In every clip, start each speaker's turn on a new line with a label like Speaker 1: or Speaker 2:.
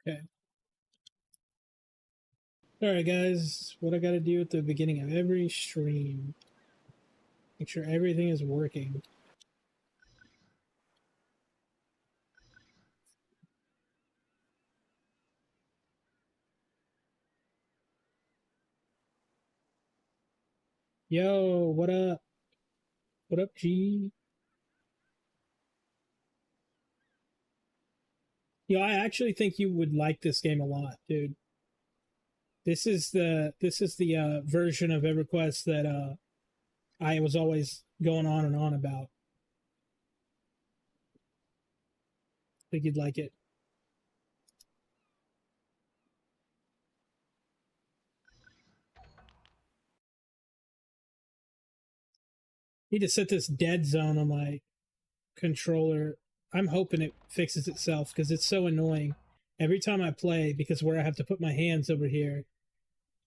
Speaker 1: Okay. Alright guys, what I gotta do at the beginning of every stream. Make sure everything is working. Yo, what up? What up, G? Yo, I actually think you would like this game a lot, dude. This is the version of Everquest that I was always going on and on about. I think you'd like it. Need to set this dead zone on my controller. I'm hoping it fixes itself because it's so annoying. Every time I play, because where I have to put my hands over here,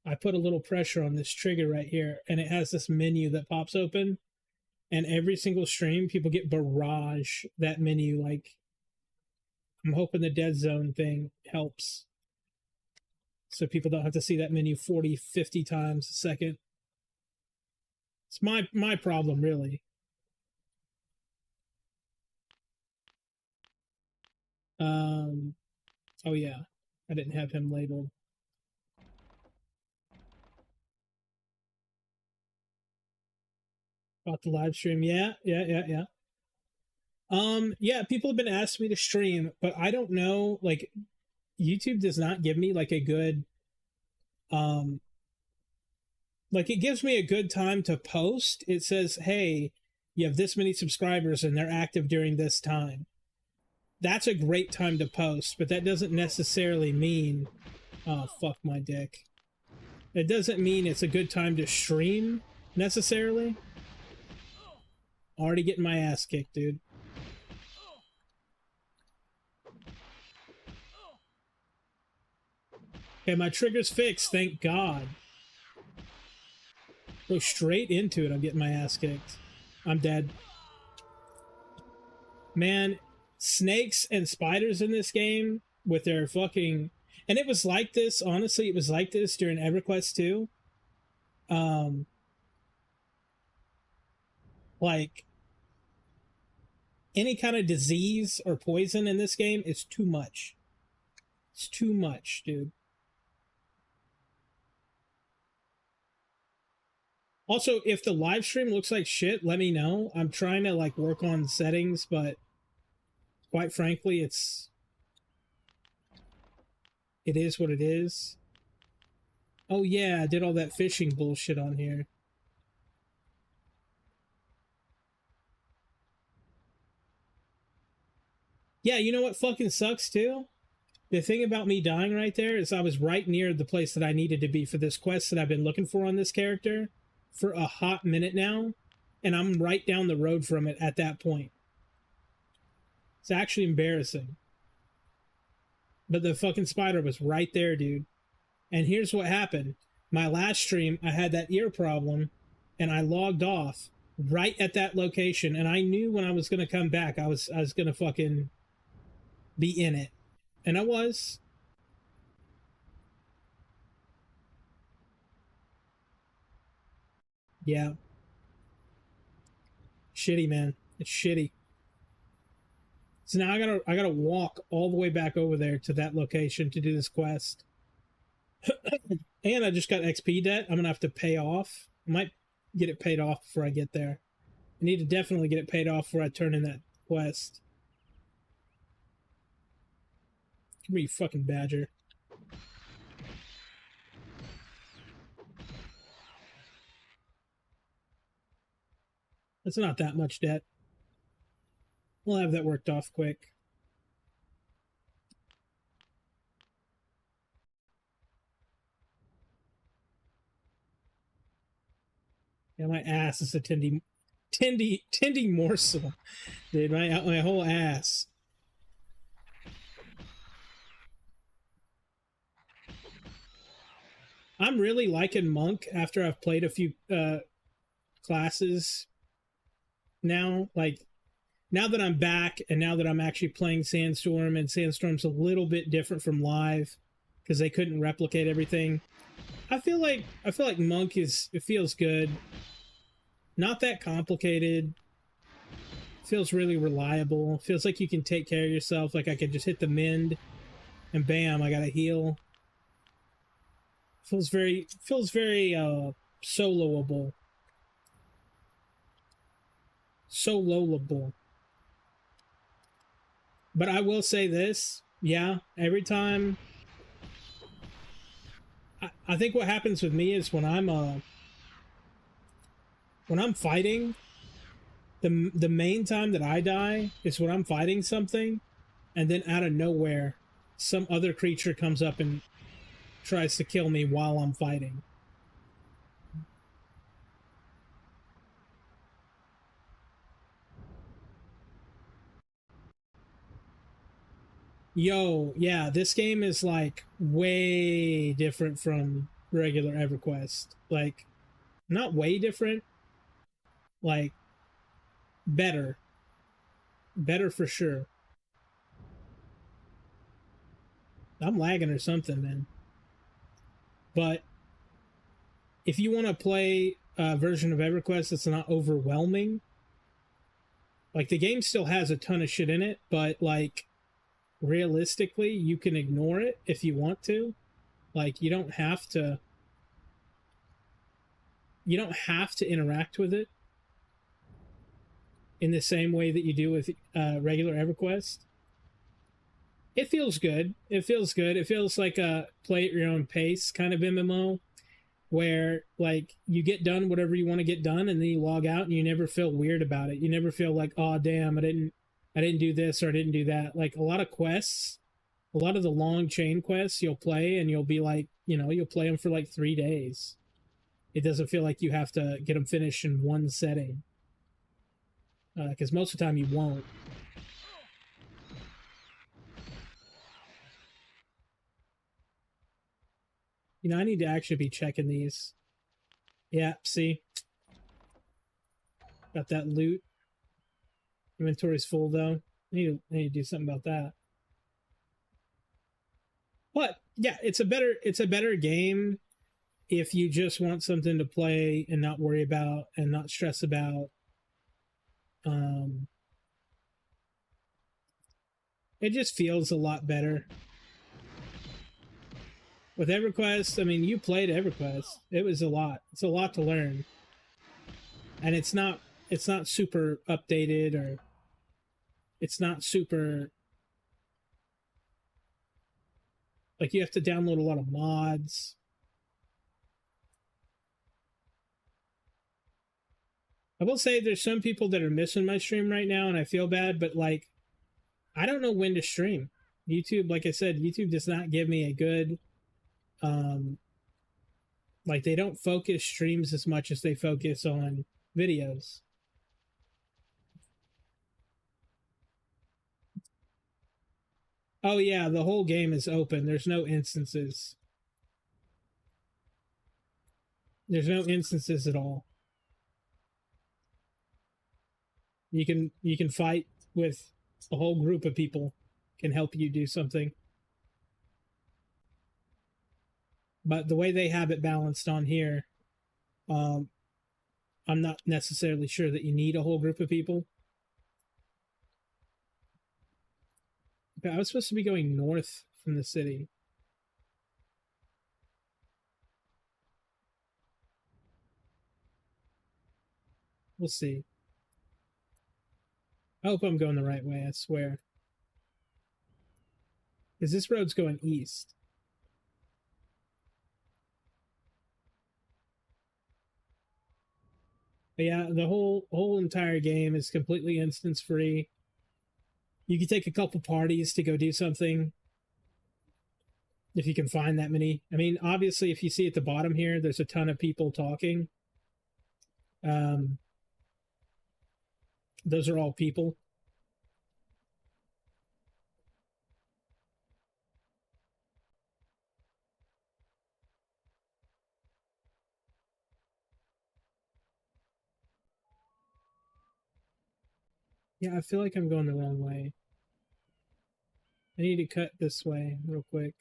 Speaker 1: I put a little pressure on this trigger right here, and it has this menu that pops open. And every single stream, people get barrage that menu. Like, I'm hoping the dead zone thing helps, so people don't have to see that menu 40, 50 times a second. It's my problem, really. Oh yeah, I didn't have him labeled. About the live stream, yeah. Yeah, people have been asking me to stream, but I don't know. Like, YouTube does not give me like a good, um, like it gives me a good time to post. It says, "Hey, you have this many subscribers and they're active during this time." That's a great time to post, but that doesn't necessarily mean, oh fuck my dick. It doesn't mean it's a good time to stream necessarily. Already getting my ass kicked, dude. Okay, my trigger's fixed, thank God. Go straight into it, I'm getting my ass kicked. I'm dead. Man, snakes and spiders in this game with their fucking... And it was like this, honestly, it was like this during EverQuest 2. Like, any kind of disease or poison in this game is too much. It's too much, dude. Also, if the live stream looks like shit, let me know. I'm trying to like work on settings, but quite frankly, it is what it is. Oh yeah, I did all that fishing bullshit on here. Yeah, you know what fucking sucks too? The thing about me dying right there is I was right near the place that I needed to be for this quest that I've been looking for on this character for a hot minute now, and I'm right down the road from it at that point. It's actually embarrassing. But the fucking spider was right there, dude. And here's what happened. My last stream, I had that ear problem, and I logged off right at that location, and I knew when I was going to come back, I was going to fucking be in it. And I was. Yeah. Shitty, man. It's shitty. So now I gotta walk all the way back over there to that location to do this quest. And I just got XP debt I'm gonna have to pay off. I might get it paid off before I get there. I need to definitely get it paid off before I turn in that quest. Come here, you fucking badger. That's not that much debt. We'll have that worked off quick. Yeah, my ass is a tindy morsel. Dude, my whole ass. I'm really liking Monk after I've played a few classes now. Like, now that I'm back and now that I'm actually playing Sandstorm, and Sandstorm's a little bit different from live because they couldn't replicate everything. I feel like Monk is, it feels good. Not that complicated. Feels really reliable. Feels like you can take care of yourself. Like I could just hit the mend and bam, I got a heal. Feels very soloable. Soloable. But I will say this, yeah, every time I think what happens with me is when I'm fighting, the main time that I die is when I'm fighting something, and then out of nowhere, some other creature comes up and tries to kill me while I'm fighting. Yo, yeah, this game is like way different from regular EverQuest. Like, not way different, like better. Better for sure. I'm lagging or something, man. But if you want to play a version of EverQuest that's not overwhelming, like the game still has a ton of shit in it, but like realistically, you can ignore it if you want to. Like you don't have to interact with it in the same way that you do with regular EverQuest. It feels good. It feels good. It feels like a play at your own pace kind of MMO where like you get done whatever you want to get done and then you log out and you never feel weird about it. You never feel like, oh damn, I didn't do this or I didn't do that. Like a lot of quests, a lot of the long chain quests you'll play and you'll be like, you know, you'll play them for like 3 days. It doesn't feel like you have to get them finished in one setting. Because most of the time you won't. You know, I need to actually be checking these. Yeah, see? Got that loot. Inventory's full though. I need to do something about that. But yeah, it's a better game if you just want something to play and not worry about and not stress about. Um, it just feels a lot better. With EverQuest, I mean, you played EverQuest. It was a lot. It's a lot to learn, and it's not super updated or it's not super like you have to download a lot of mods. I will say there's some people that are missing my stream right now, and I feel bad, but like I don't know when to stream. YouTube, like I said, YouTube does not give me a good um like they don't focus streams as much as they focus on videos. Oh yeah, the whole game is open. There's no instances. There's no instances at all. You can fight with a whole group of people can help you do something. But the way they have it balanced on here, um, I'm not necessarily sure that you need a whole group of people. Okay, I was supposed to be going north from the city. We'll see. I hope I'm going the right way, I swear. Because this road's going east. But yeah, the whole entire game is completely instance free. You can take a couple parties to go do something if you can find that many. I mean, obviously, if you see at the bottom here, there's a ton of people talking. Um, those are all people. Yeah, I feel like I'm going the wrong way. I need to cut this way real quick.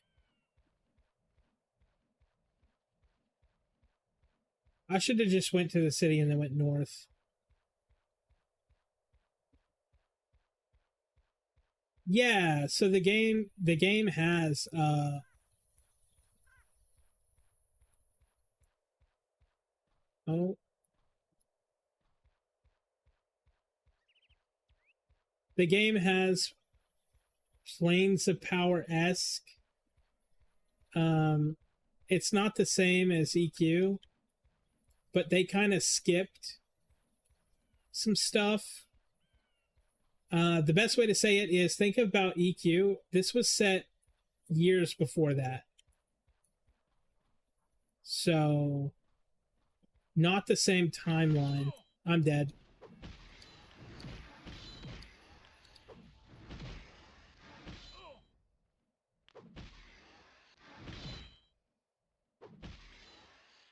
Speaker 1: I should have just went to the city and then went north. Yeah, so the game has oh, the game has Planes of Power esque. Um, it's not the same as EQ, but they kind of skipped some stuff. The best way to say it is think about EQ. This was set years before that. So, not the same timeline. I'm dead.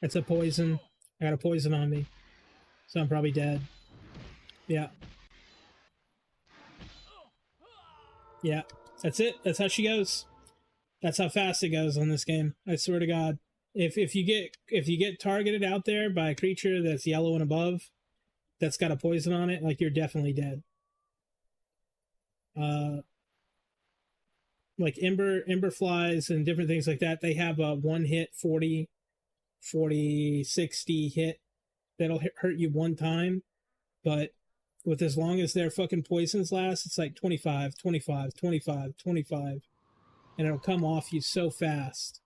Speaker 1: It's a poison. I got a poison on me. So I'm probably dead. Yeah. Yeah. That's it. That's how she goes. That's how fast it goes on this game. I swear to God. If you get targeted out there by a creature that's yellow and above, that's got a poison on it, like you're definitely dead. Like ember flies and different things like that, they have a one hit 40 60 hit that'll hurt you one time, but with as long as their fucking poisons last, it's like 25, 25, 25, 25, and it'll come off you so fast.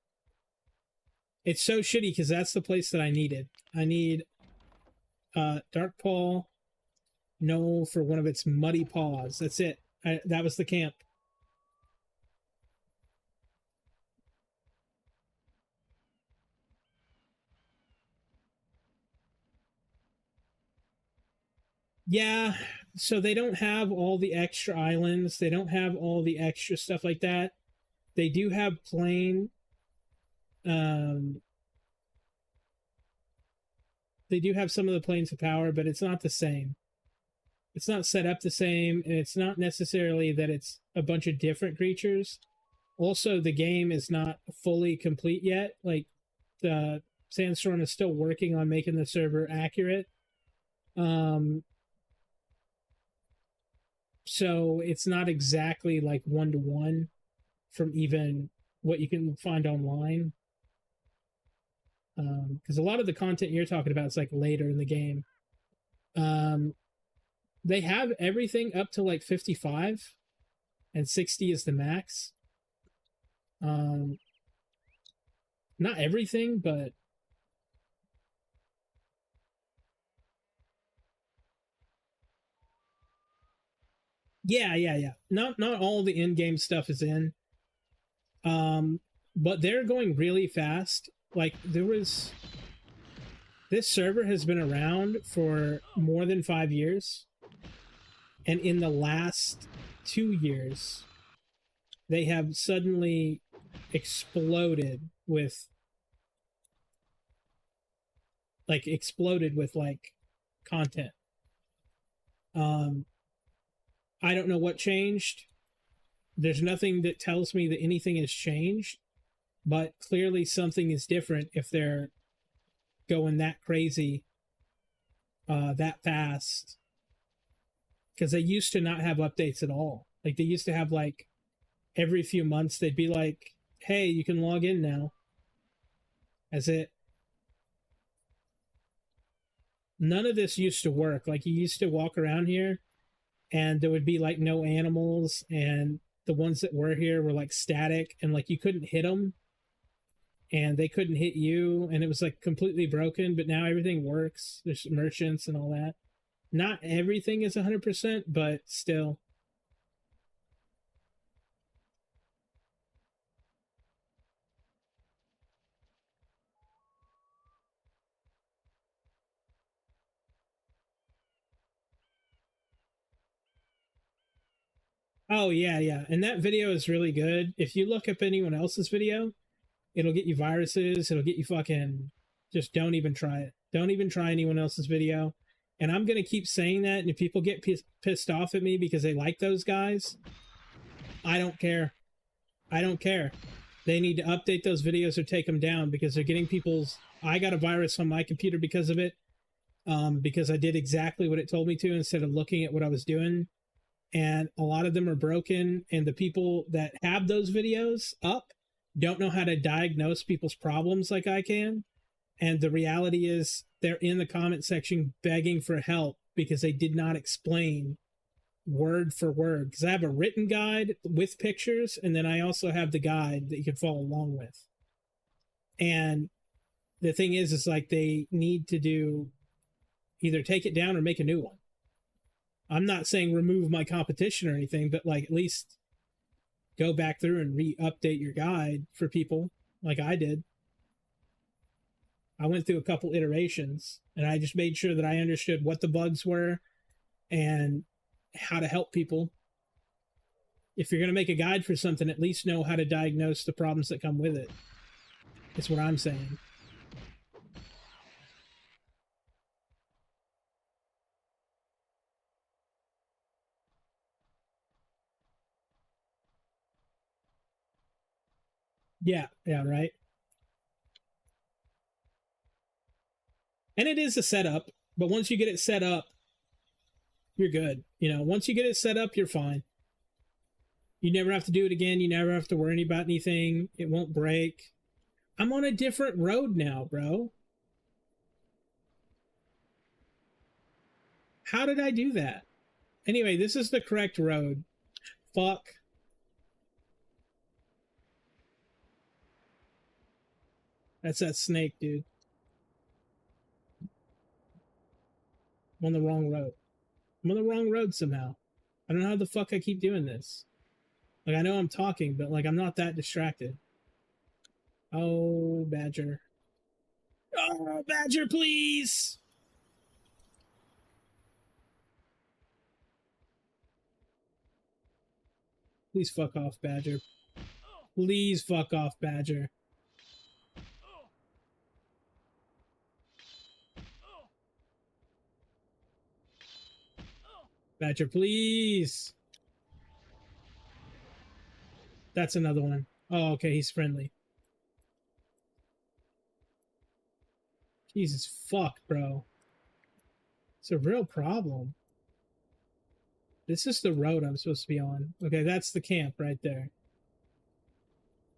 Speaker 1: It's so shitty because that's the place that I needed. I need Dark Paw No for one of its muddy paws. That's it. That was the camp. Yeah, so they don't have all the extra islands. They don't have all the extra stuff like that. They do have plain. Um, they do have some of the planes of power, but it's not the same. It's not set up the same, and it's not necessarily that it's a bunch of different creatures. Also, the game is not fully complete yet. Like, the Sandstorm is still working on making the server accurate. Um, so it's not exactly like 1-to-1 from even what you can find online. Because a lot of the content you're talking about is like later in the game. They have everything up to like 55, and 60 is the max. Not everything, but yeah. Not all the in-game stuff is in. But they're going really fast. Like, this server has been around for more than 5 years, and in the last 2 years they have suddenly exploded with content. I don't know what changed. There's nothing that tells me that anything has changed, but clearly something is different if they're going that crazy, that fast. Because they used to not have updates at all. Like, they used to have, like, every few months they'd be like, hey, you can log in now. That's it. None of this used to work. Like, you used to walk around here and there would be like no animals, and the ones that were here were like static, and like you couldn't hit them and they couldn't hit you, and it was like completely broken. But now everything works. There's merchants and all that. Not everything is 100%, but still. Oh yeah, and that video is really good. If you look up anyone else's video, it'll get you viruses, it'll get you fucking, just don't even try it. Don't even try anyone else's video. And I'm going to keep saying that. And if people get pissed off at me because they like those guys, I don't care. I don't care. They need to update those videos or take them down because they're getting people's... I got a virus on my computer because of it, because I did exactly what it told me to instead of looking at what I was doing. And a lot of them are broken, and the people that have those videos up don't know how to diagnose people's problems like I can. And the reality is they're in the comment section begging for help because they did not explain word for word. Because I have a written guide with pictures, and then I also have the guide that you can follow along with. And the thing is like they need to do either take it down or make a new one. I'm not saying remove my competition or anything, but like at least go back through and re-update your guide for people like I did. I went through a couple iterations and I just made sure that I understood what the bugs were and how to help people. If you're going to make a guide for something, at least know how to diagnose the problems that come with it. That's what I'm saying. Yeah, right. And it is a setup, but once you get it set up, you're good. You know, once you get it set up, you're fine. You never have to do it again. You never have to worry about anything. It won't break. I'm on a different road now, bro. How did I do that? Anyway, this is the correct road. Fuck. That's that snake, dude. I'm on the wrong road. I'm on the wrong road somehow. I don't know how the fuck I keep doing this. Like, I know I'm talking, but, like, I'm not that distracted. Oh, Badger. Oh, Badger, please! Please fuck off, Badger. Please fuck off, Badger. Badger, please! That's another one. Oh, okay, he's friendly. Jesus fuck, bro. It's a real problem. This is the road I'm supposed to be on. Okay, that's the camp right there.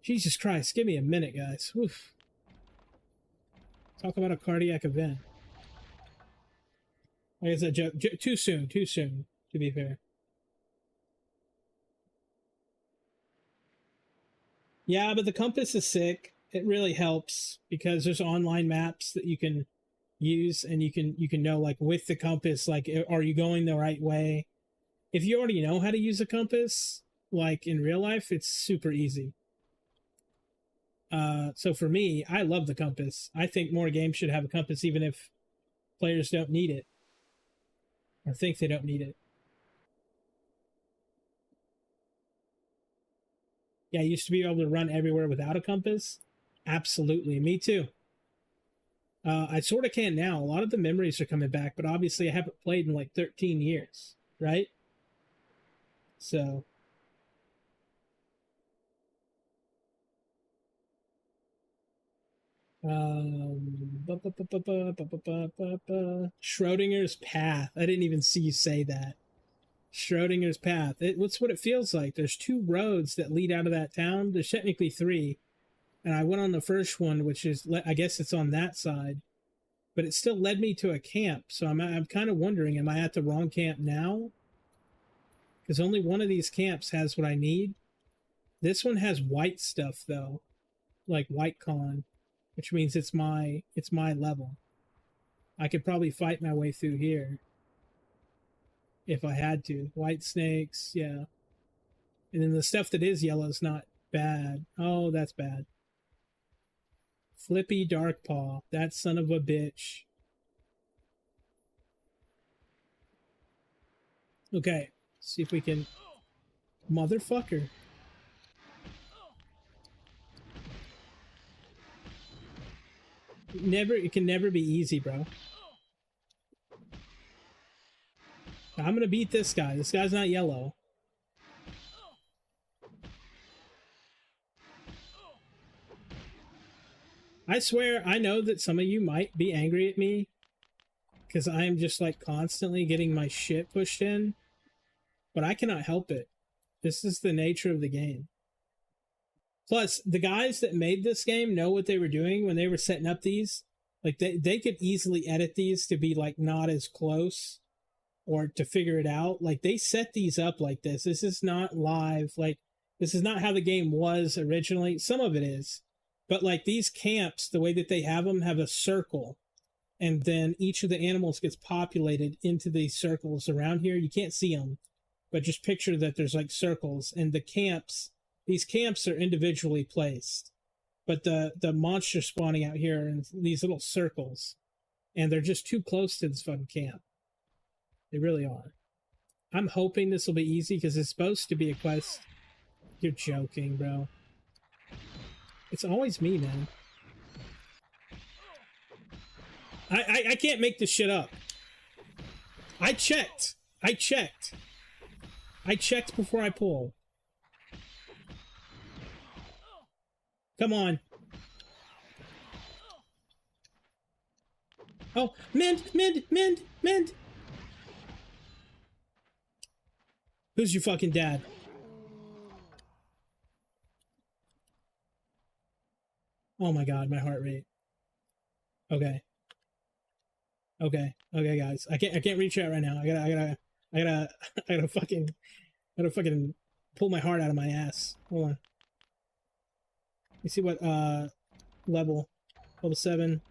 Speaker 1: Jesus Christ, give me a minute, guys. Oof. Talk about a cardiac event. I guess that joke too soon, to be fair. Yeah, but the compass is sick. It really helps because there's online maps that you can use, and you can know, like, with the compass, like, are you going the right way? If you already know how to use a compass, like in real life, it's super easy. So for me, I love the compass. I think more games should have a compass, even if players don't need it or think they don't need it. Yeah, I used to be able to run everywhere without a compass. Absolutely, me too. I sort of can now. A lot of the memories are coming back, but obviously I haven't played in like 13 years, right? So Schrodinger's path. I didn't even see you say that. Schrodinger's path. What's what it feels like. There's two roads that lead out of that town. There's technically three, and I went on the first one, which is, I guess it's on that side, but it still led me to a camp. So I'm kind of wondering, am I at the wrong camp now? Because only one of these camps has what I need. This one has white stuff though, like white con, which means it's my level. I could probably fight my way through here if I had to. White snakes, yeah. And then the stuff that is yellow is not bad. Oh, that's bad. Flippy Dark Paw. That son of a bitch. Okay, see if we can... Motherfucker. It can never be easy, bro. I'm gonna beat this guy. This guy's not yellow. I swear, I know that some of you might be angry at me because I am just like constantly getting my shit pushed in, but I cannot help it. This is the nature of the game. Plus, the guys that made this game know what they were doing when they were setting up these. Like, they could easily edit these to be, like, not as close or to figure it out. Like, they set these up like this. This is not live. Like, this is not how the game was originally. Some of it is. But, like, these camps, the way that they have them, have a circle. And then each of the animals gets populated into these circles around here. You can't see them. But just picture that there's, like, circles. And the camps... These camps are individually placed, but the monsters spawning out here are in these little circles, and they're just too close to this fucking camp. They really are. I'm hoping this will be easy because it's supposed to be a quest. You're joking, bro. It's always me, man. I can't make this shit up. I checked. I checked before I pull. Come on. Oh, mend. Who's your fucking dad? Oh my god, my heart rate. Okay, guys. I can't reach out right now. I gotta fucking pull my heart out of my ass. Hold on. You see what level 7,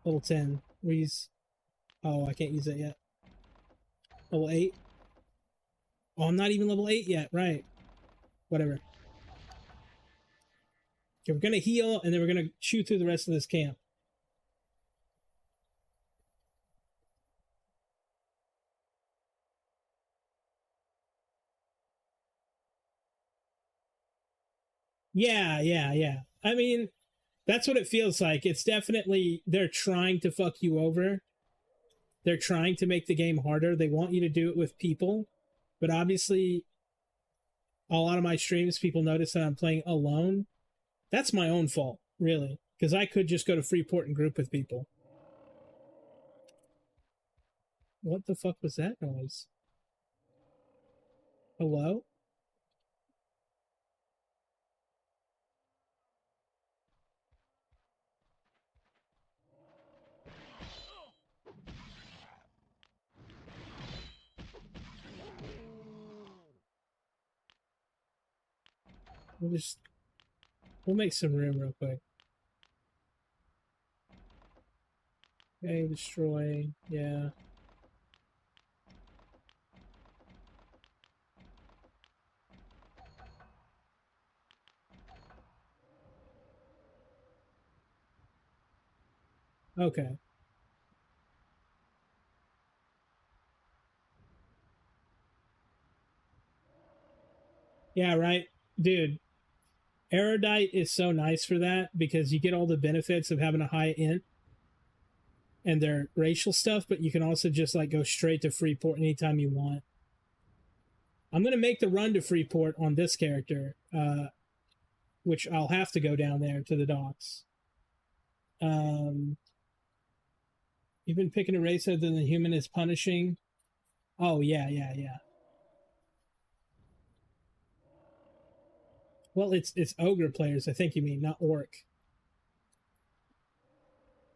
Speaker 1: level 10. Oh, I can't use that yet. Level 8. Oh, I'm not even level 8 yet. Right. Whatever. Okay, we're gonna heal and then we're gonna chew through the rest of this camp. Yeah. I mean, that's what it feels like. It's definitely, they're trying to fuck you over. They're trying to make the game harder. They want you to do it with people. But obviously, a lot of my streams, people notice that I'm playing alone. That's my own fault, really. Because I could just go to Freeport and group with people. What the fuck was that noise? Hello? We'll make some room real quick. Okay, destroy, yeah. Okay. Yeah, right? Dude, Erudite is so nice for that because you get all the benefits of having a high int and their racial stuff, but you can also just like go straight to Freeport anytime you want. I'm going to make the run to Freeport on this character, which I'll have to go down there to the docks. You've been picking a race other than the human is punishing. Oh, yeah. Well, it's ogre players, I think you mean, not orc.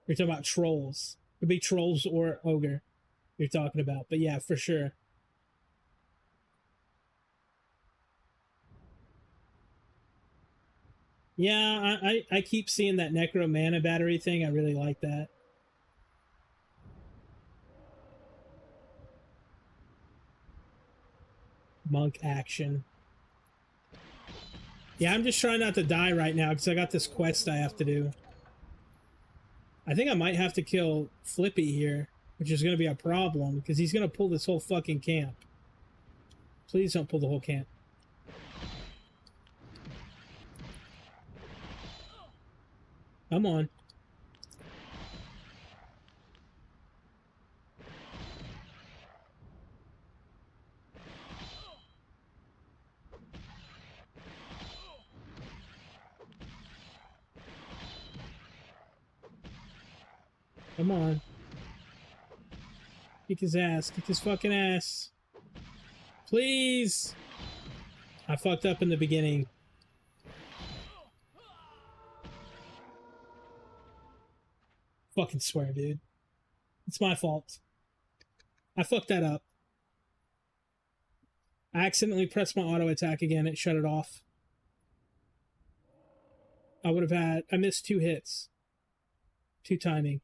Speaker 1: You're talking about trolls. It could be trolls or ogre you're talking about. But yeah, for sure. Yeah, I keep seeing that Necro Mana battery thing. I really like that. Monk action. Yeah, I'm just trying not to die right now because I got this quest I have to do. I think I might have to kill Flippy here, which is going to be a problem because he's going to pull this whole fucking camp. Please don't pull the whole camp. Come on. Come on. Kick his ass. Kick his fucking ass. Please. I fucked up in the beginning. Fucking swear, dude. It's my fault. I fucked that up. I accidentally pressed my auto attack again. It shut it off. I would have had... I missed 2 hits. 2 timing.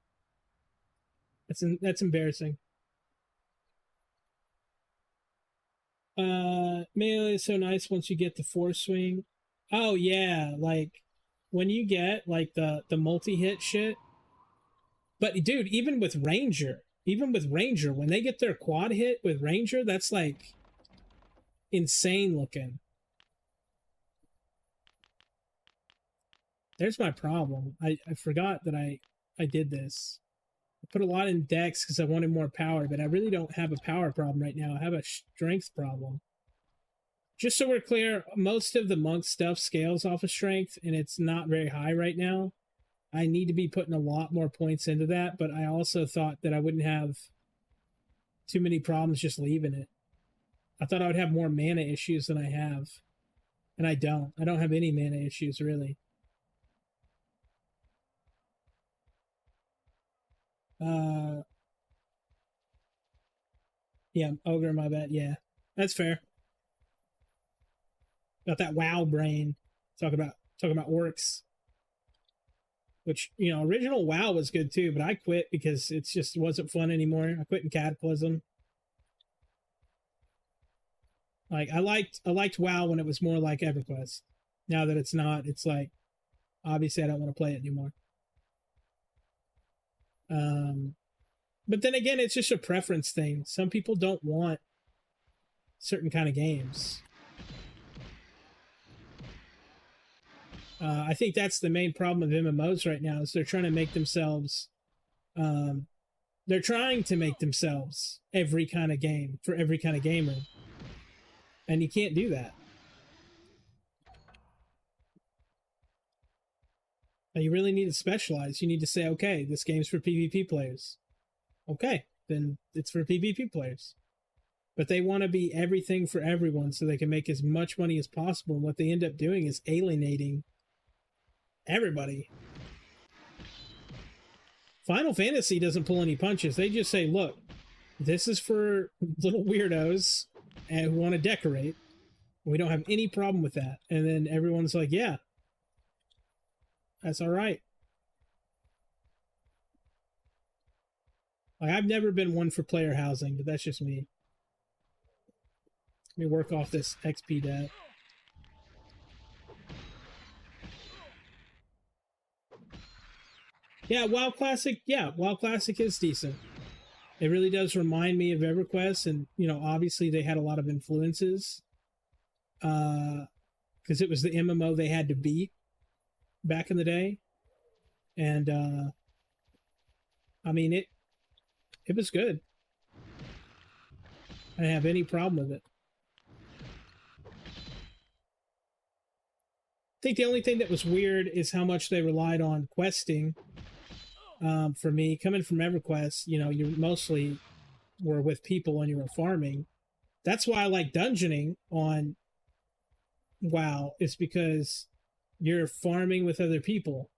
Speaker 1: That's embarrassing. Melee is so nice once you get the force swing. Oh yeah, like when you get like the multi-hit shit. But dude, even with Ranger, when they get their quad hit with Ranger, that's like insane looking. There's my problem. I forgot that I did this. I put a lot in Dex because I wanted more power, but I really don't have a power problem right now. I have a strength problem. Just so we're clear, most of the monk stuff scales off of strength, and it's not very high right now. I need to be putting a lot more points into that, but I also thought that I wouldn't have too many problems just leaving it. I thought I would have more mana issues than I have, and I don't. I don't have any mana issues, really. Yeah, Ogre, my bad. Yeah, that's fair. Got that WoW brain. Talk about orcs. Which, you know, original WoW was good too, but I quit because it just wasn't fun anymore. I quit in Cataclysm. Like I liked WoW when it was more like EverQuest. Now that it's not, it's like obviously I don't want to play it anymore. But then again, it's just a preference thing. Some people don't want certain kind of games. I think that's the main problem of MMOs right now is they're trying to make themselves every kind of game for every kind of gamer. And you can't do that. And you really need to specialize. You need to say, okay, this game's for PvP players. Okay, then it's for PvP players. But they want to be everything for everyone so they can make as much money as possible. And what they end up doing is alienating everybody. Final Fantasy doesn't pull any punches. They just say, look, this is for little weirdos who want to decorate. We don't have any problem with that. And then everyone's like, yeah, that's all right. Like, I've never been one for player housing, but that's just me. Let me work off this XP debt. Yeah, WoW Classic is decent. It really does remind me of EverQuest, and, you know, obviously they had a lot of influences. Because it was the MMO they had to beat back in the day. And, I mean, it was good. I didn't have any problem with it. I think the only thing that was weird is how much they relied on questing. For me, coming from EverQuest, you know, you mostly were with people when you were farming. That's why I like dungeoning on WoW, is because you're farming with other people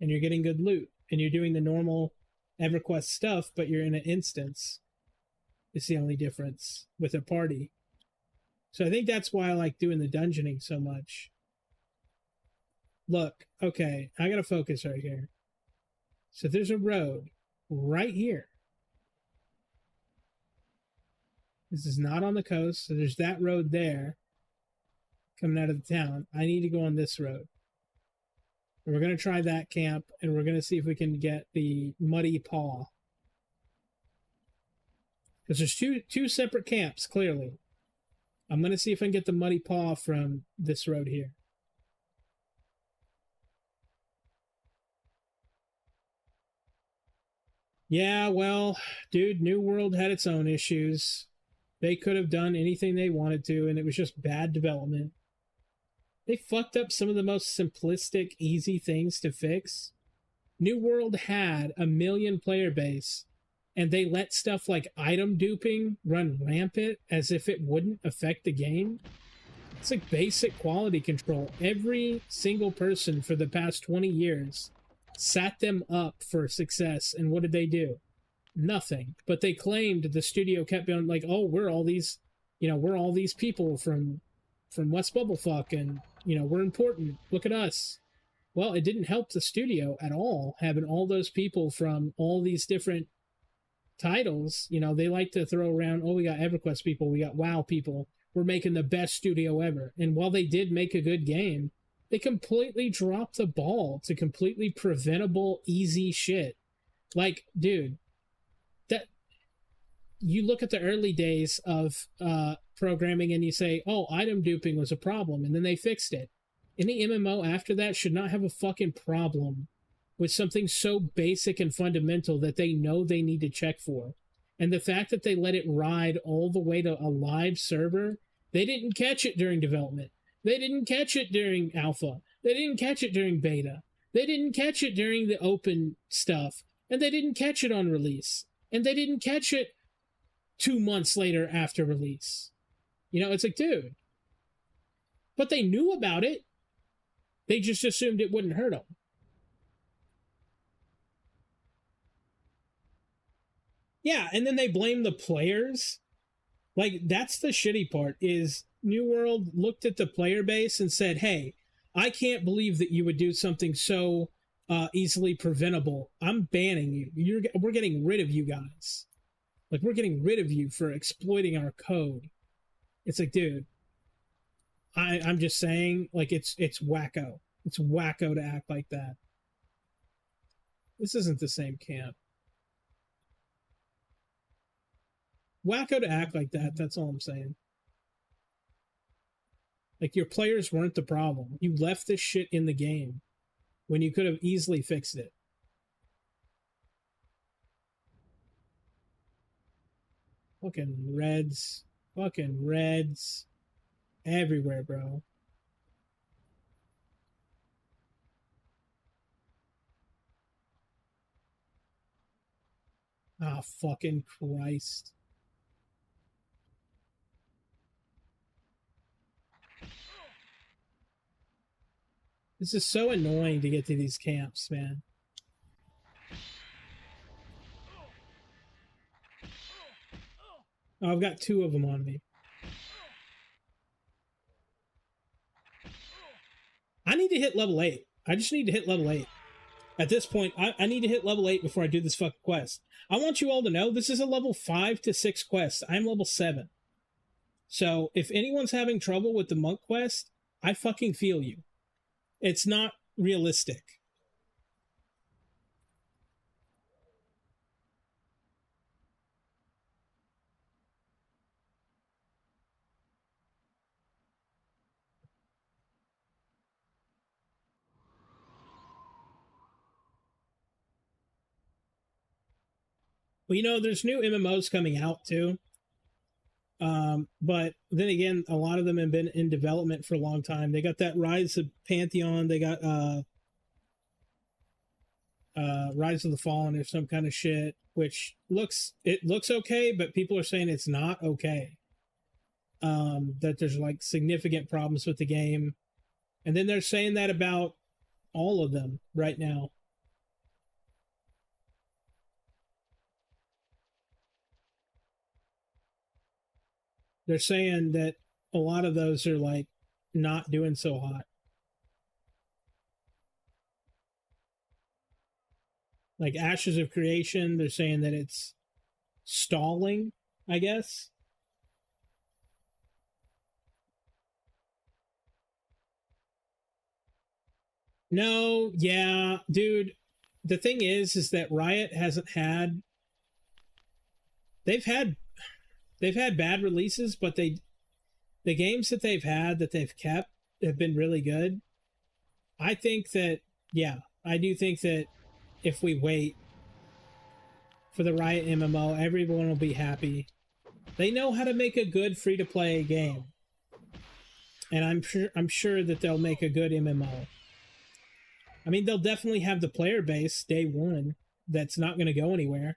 Speaker 1: and you're getting good loot and you're doing the normal EverQuest stuff, but you're in an instance. It's the only difference with a party. So I think that's why I like doing the dungeoning so much. Look, okay, I gotta focus right here. So there's a road right here. This is not on the coast, so there's that road there coming out of the town. I need to go on this road. And we're going to try that camp, and we're going to see if we can get the Muddy Paw. Because there's two separate camps, clearly. I'm going to see if I can get the Muddy Paw from this road here. Yeah, well, dude, New World had its own issues. They could have done anything they wanted to, and it was just bad development. They fucked up some of the most simplistic, easy things to fix. New World had a 1 million player base, and they let stuff like item duping run rampant as if it wouldn't affect the game. It's like basic quality control. Every single person for the past 20 years sat them up for success, and what did they do? Nothing. But they claimed, the studio kept being like, oh, we're all these people from West Bubblefuck, and we're important. Look at us. Well, it didn't help the studio at all, having all those people from all these different titles. They like to throw around, oh, we got EverQuest people, we got WoW people, we're making the best studio ever. And while they did make a good game, they completely dropped the ball to completely preventable, easy shit. Like, dude, that you look at the early days of programming and you say, oh, item duping was a problem, and then they fixed it. Any MMO after that should not have a fucking problem with something so basic and fundamental that they know they need to check for. And the fact that they let it ride all the way to a live server, they didn't catch it during development. They didn't catch it during alpha. They didn't catch it during beta. They didn't catch it during the open stuff. And they didn't catch it on release. And they didn't catch it 2 months later after release. It's like, dude. But they knew about it. They just assumed it wouldn't hurt them. Yeah, and then they blame the players. Like, that's the shitty part, is New World looked at the player base and said, hey, I can't believe that you would do something so easily preventable. I'm banning you. We're getting rid of you guys. Like, we're getting rid of you for exploiting our code. It's like, dude, I'm just saying, like, it's wacko. It's wacko to act like that. This isn't the same camp. Wacko to act like that, that's all I'm saying. Like, your players weren't the problem. You left this shit in the game when you could have easily fixed it. Fucking reds. Fucking reds. Everywhere, bro. Ah, fucking Christ. This is so annoying to get to these camps, man. Oh, I've got 2 of them on me. I need to hit level 8. I just need to hit level 8. At this point, I need to hit level 8 before I do this fucking quest. I want you all to know this is a level 5 to 6 quest. I'm level 7. So if anyone's having trouble with the monk quest, I fucking feel you. It's not realistic. Well, there's new MMOs coming out too. But then again, a lot of them have been in development for a long time. They got that Rise of Pantheon. They got Rise of the Fallen or some kind of shit, which looks okay, but people are saying it's not okay. That there's like significant problems with the game, and then they're saying that about all of them right now. They're saying that a lot of those are like not doing so hot. Like Ashes of Creation, they're saying that it's stalling, I guess. No, yeah, dude. The thing is that Riot hasn't had. They've had bad releases, but the games that they've had that they've kept have been really good. I think that, yeah, I do think that if we wait for the Riot MMO, everyone will be happy. They know how to make a good free-to-play game, and I'm sure that they'll make a good MMO. I mean, they'll definitely have the player base day one that's not going to go anywhere.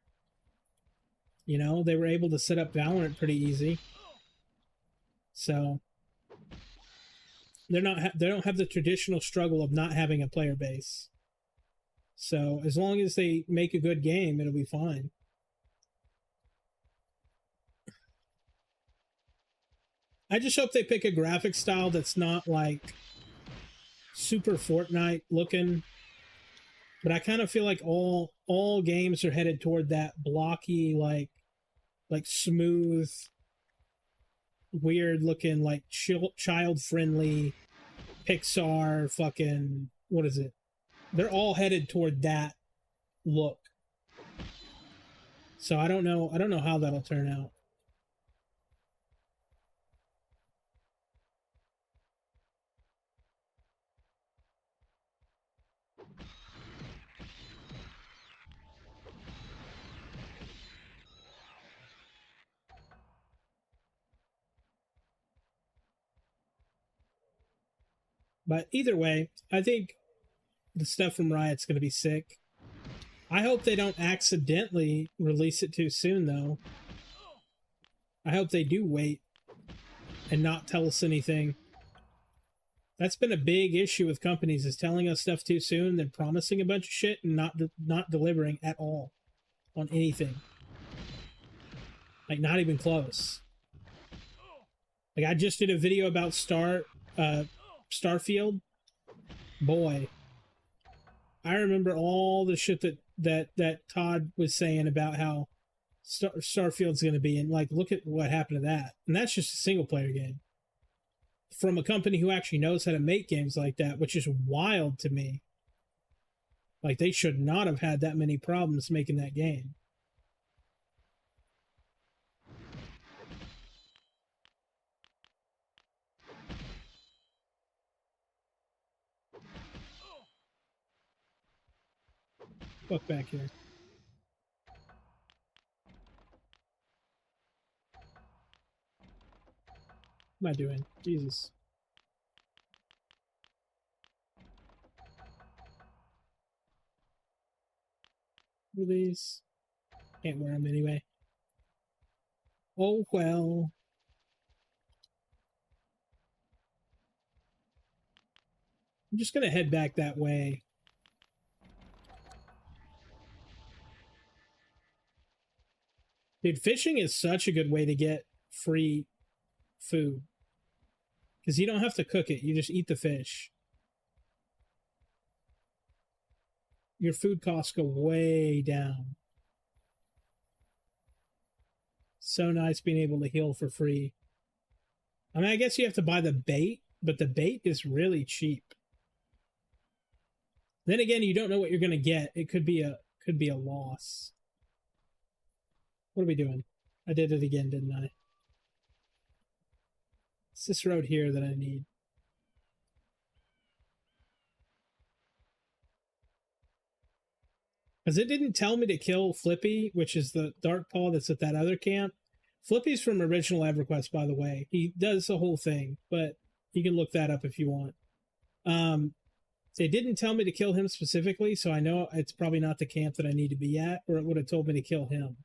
Speaker 1: You know, they were able to set up Valorant pretty easy. So they don't have the traditional struggle of not having a player base. So as long as they make a good game, it'll be fine. I just hope they pick a graphic style that's not like super Fortnite looking. But I kind of feel like all games are headed toward that blocky, like smooth, weird looking, like child friendly Pixar fucking, what is it? They're all headed toward that look. So I don't know how that'll turn out. But either way, I think the stuff from Riot's going to be sick. I hope they don't accidentally release it too soon, though. I hope they do wait and not tell us anything. That's been a big issue with companies, is telling us stuff too soon, then promising a bunch of shit and not delivering at all on anything. Like, not even close. Like, I just did a video about Starfield. Boy, I remember all the shit that Todd was saying about how Starfield's going to be, and like, look at what happened to that. And that's just a single player game from a company who actually knows how to make games like that, which is wild to me. Like, they should not have had that many problems making that game. Fuck back here. What am I doing? Jesus. These can't wear them anyway. Oh well. I'm just gonna head back that way. Dude, fishing is such a good way to get free food. Because you don't have to cook it, you just eat the fish. Your food costs go way down. So nice being able to heal for free. I mean, I guess you have to buy the bait, but the bait is really cheap. Then again, you don't know what you're going to get. It could be a loss. What are we doing? I did it again, didn't I? It's this road here that I need. Because it didn't tell me to kill Flippy, which is the Dark Paw that's at that other camp. Flippy's from original EverQuest, by the way. He does the whole thing, but you can look that up if you want. It didn't tell me to kill him specifically, so I know it's probably not the camp that I need to be at, or it would have told me to kill him.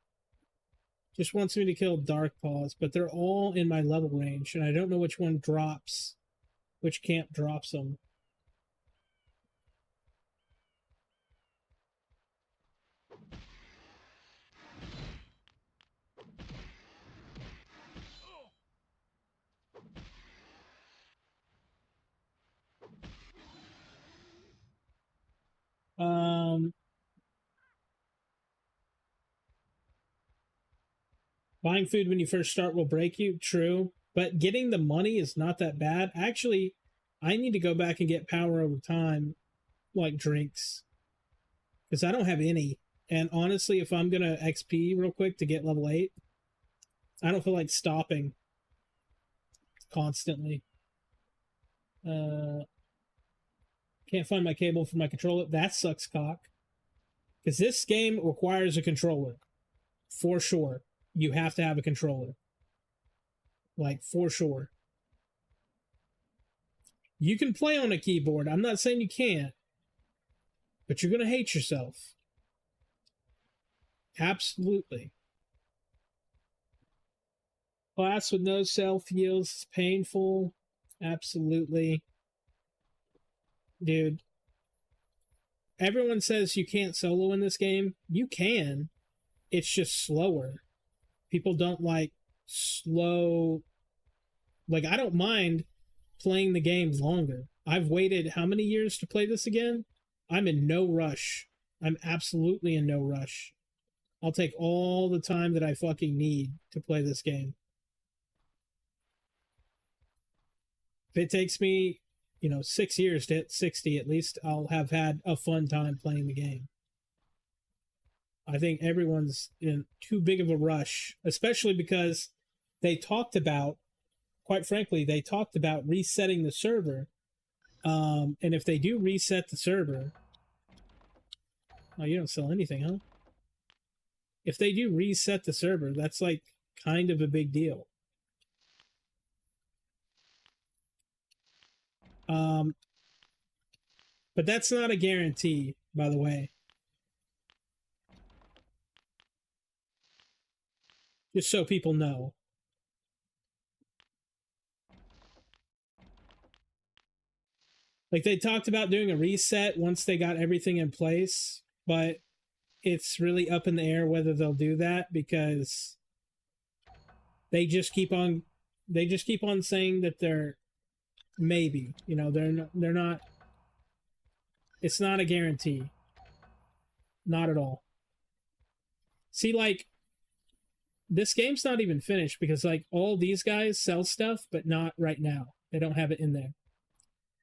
Speaker 1: Just wants me to kill Dark Paws, but they're all in my level range, and I don't know which one drops, which camp drops them. Buying food when you first start will break you, true. But getting the money is not that bad. Actually, I need to go back and get power over time, like drinks. Because I don't have any. And honestly, if I'm going to XP real quick to get level 8, I don't feel like stopping constantly. Can't find my cable for my controller. That sucks cock. Because this game requires a controller. For sure. You have to have a controller. Like, for sure. You can play on a keyboard. I'm not saying you can't. but you're going to hate yourself. Absolutely. Class with no self heals is painful. Absolutely. Dude, everyone says you can't solo in this game. You can. It's just slower. People don't like slow. Like, I don't mind playing the game longer. I've waited how many years to play this again? I'm in no rush. I'm absolutely in no rush. I'll take all the time that I fucking need to play this game. If it takes me, 6 years to hit 60, at least I'll have had a fun time playing the game. I think everyone's in too big of a rush, especially because they talked about, quite frankly, they talked about resetting the server. And if they do reset the server, oh, you don't sell anything, huh? If they do reset the server, that's like kind of a big deal. But that's not a guarantee, by the way. Just so people know. Like, they talked about doing a reset once they got everything in place, but it's really up in the air whether they'll do that, because they just keep on saying that they're maybe, they're not, it's not a guarantee. Not at all. See, like, this game's not even finished because, like, all these guys sell stuff, but not right now. They don't have it in there.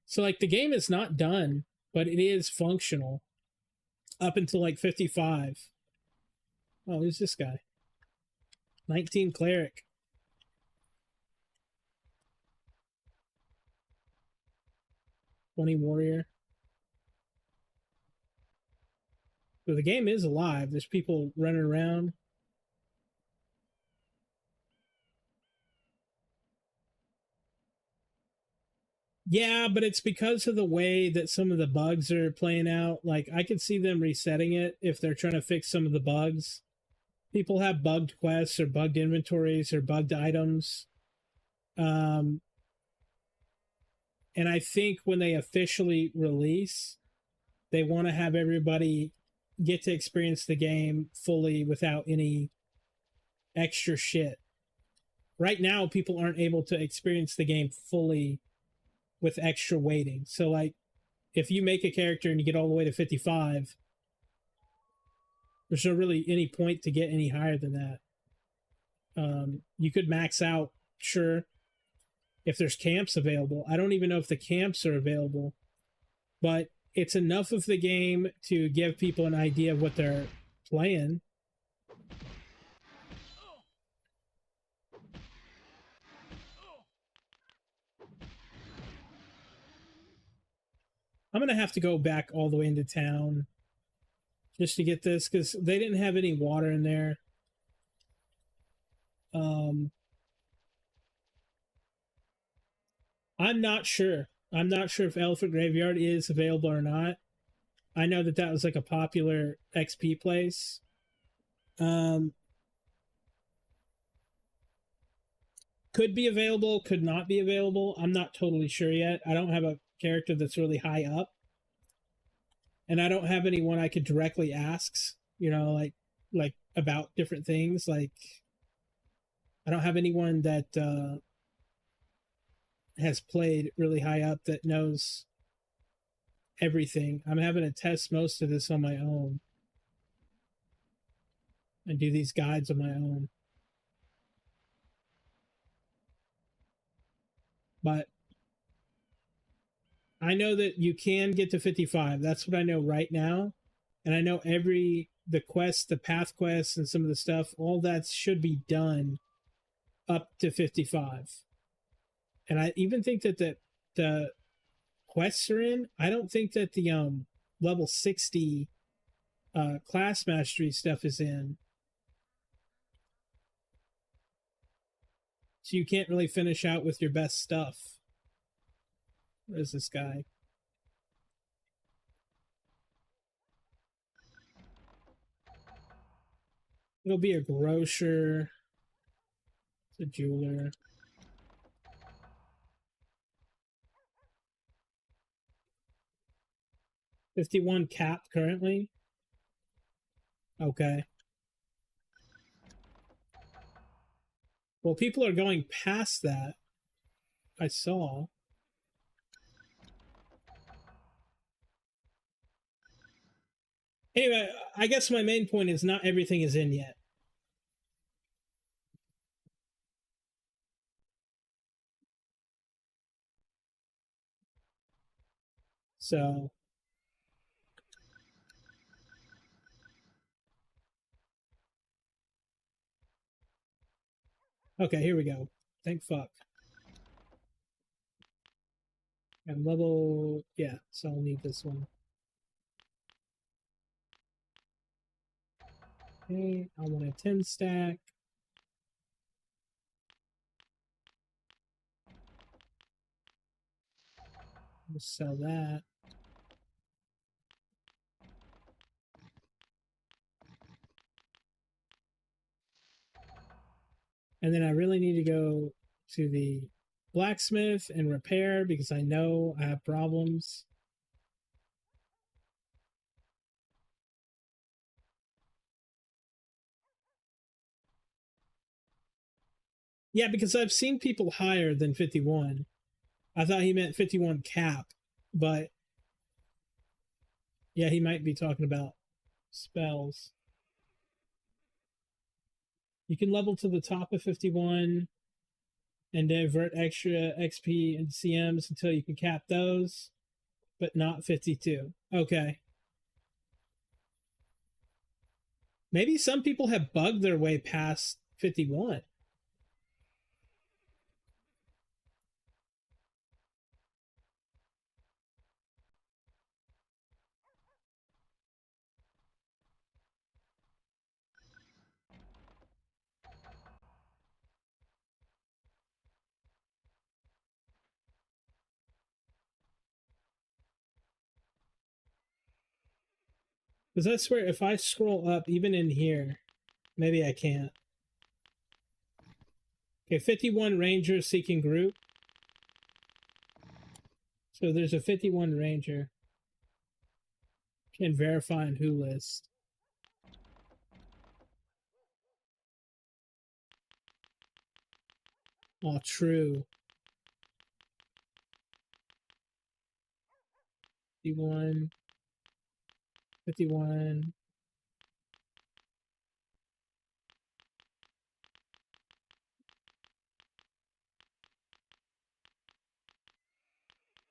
Speaker 1: So, like, the game is not done, but it is functional up until, like, 55. Oh, who's this guy? 19 Cleric. 20 Warrior. So the game is alive. There's people running around. Yeah, but it's because of the way that some of the bugs are playing out. Like, I could see them resetting it if they're trying to fix some of the bugs. People have bugged quests or bugged inventories or bugged items. And I think when they officially release, they want to have everybody get to experience the game fully without any extra shit. Right now, people aren't able to experience the game fully with extra waiting. So, like, if you make a character and you get all the way to 55, there's no really any point to get any higher than that. You could max out, sure, if there's camps available. I don't even know if the camps are available, but it's enough of the game to give people an idea of what they're playing. I'm going to have to go back all the way into town just to get this, because they didn't have any water in there. I'm not sure. I'm not sure if Elephant Graveyard is available or not. I know that was like a popular XP place. Could be available, could not be available. I'm not totally sure yet. I don't have a character that's really high up, and I don't have anyone I could directly ask, like about different things. Like, I don't have anyone that has played really high up that knows everything. I'm having to test most of this on my own and do these guides on my own. But I know that you can get to 55. That's what I know right now. And I know the quest, the path quests, and some of the stuff, all that should be done up to 55. And I even think that the quests are in. I don't think that the level 60 class mastery stuff is in. So you can't really finish out with your best stuff. Where's this guy? It'll be a grocer. It's a jeweler. $51 cap currently. Okay. Well, people are going past that. I saw. Anyway, I guess my main point is not everything is in yet. So, okay, here we go. Thank fuck. And level, yeah, so I'll need this one. Okay, I want a 10 stack. We'll sell that. And then I really need to go to the blacksmith and repair because I know I have problems. Yeah, because I've seen people higher than 51. I thought he meant 51 cap, but yeah, he might be talking about spells. You can level to the top of 51 and divert extra XP and CMs until you can cap those, but not 52. Okay. Maybe some people have bugged their way past 51. Because I swear, if I scroll up, even in here, maybe I can't. Okay, 51 Ranger seeking group. So there's a 51 Ranger. Can verify on who list. Oh, true. 51. 51.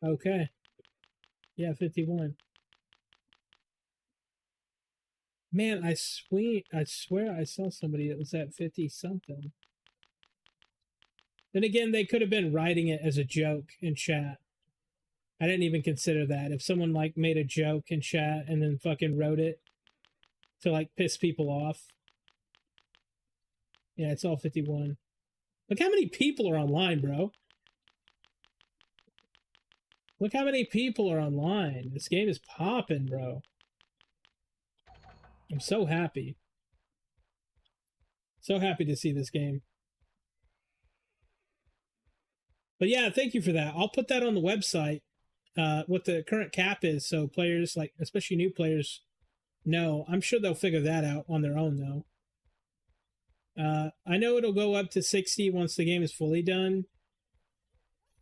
Speaker 1: Okay. Yeah, 51. Man, I swear I saw somebody that was at 50 something. Then again, they could have been writing it as a joke in chat. I didn't even consider that. If someone like made a joke in chat and then fucking wrote it to like piss people off. Yeah, it's all 51. Look how many people are online, bro. Look how many people are online. This game is popping, bro. I'm so happy. So happy to see this game. But yeah, thank you for that. I'll put that on the website, what the current cap is, so players, like especially new players, know. I'm sure they'll figure that out on their own, though. I know it'll go up to 60 once the game is fully done.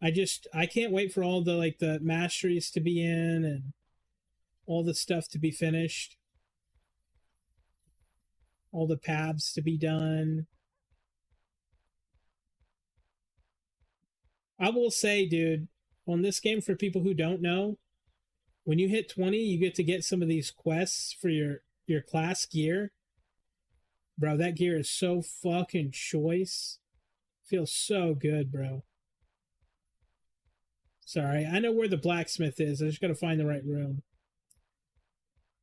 Speaker 1: I can't wait for all the like the masteries to be in and all the stuff to be finished. All the paths to be done. I will say, dude, on this game, for people who don't know, when you hit 20, you get some of these quests for your class gear. Bro, that gear is so fucking choice. Feels so good, bro. Sorry, I know where the blacksmith is. I just gotta find the right room.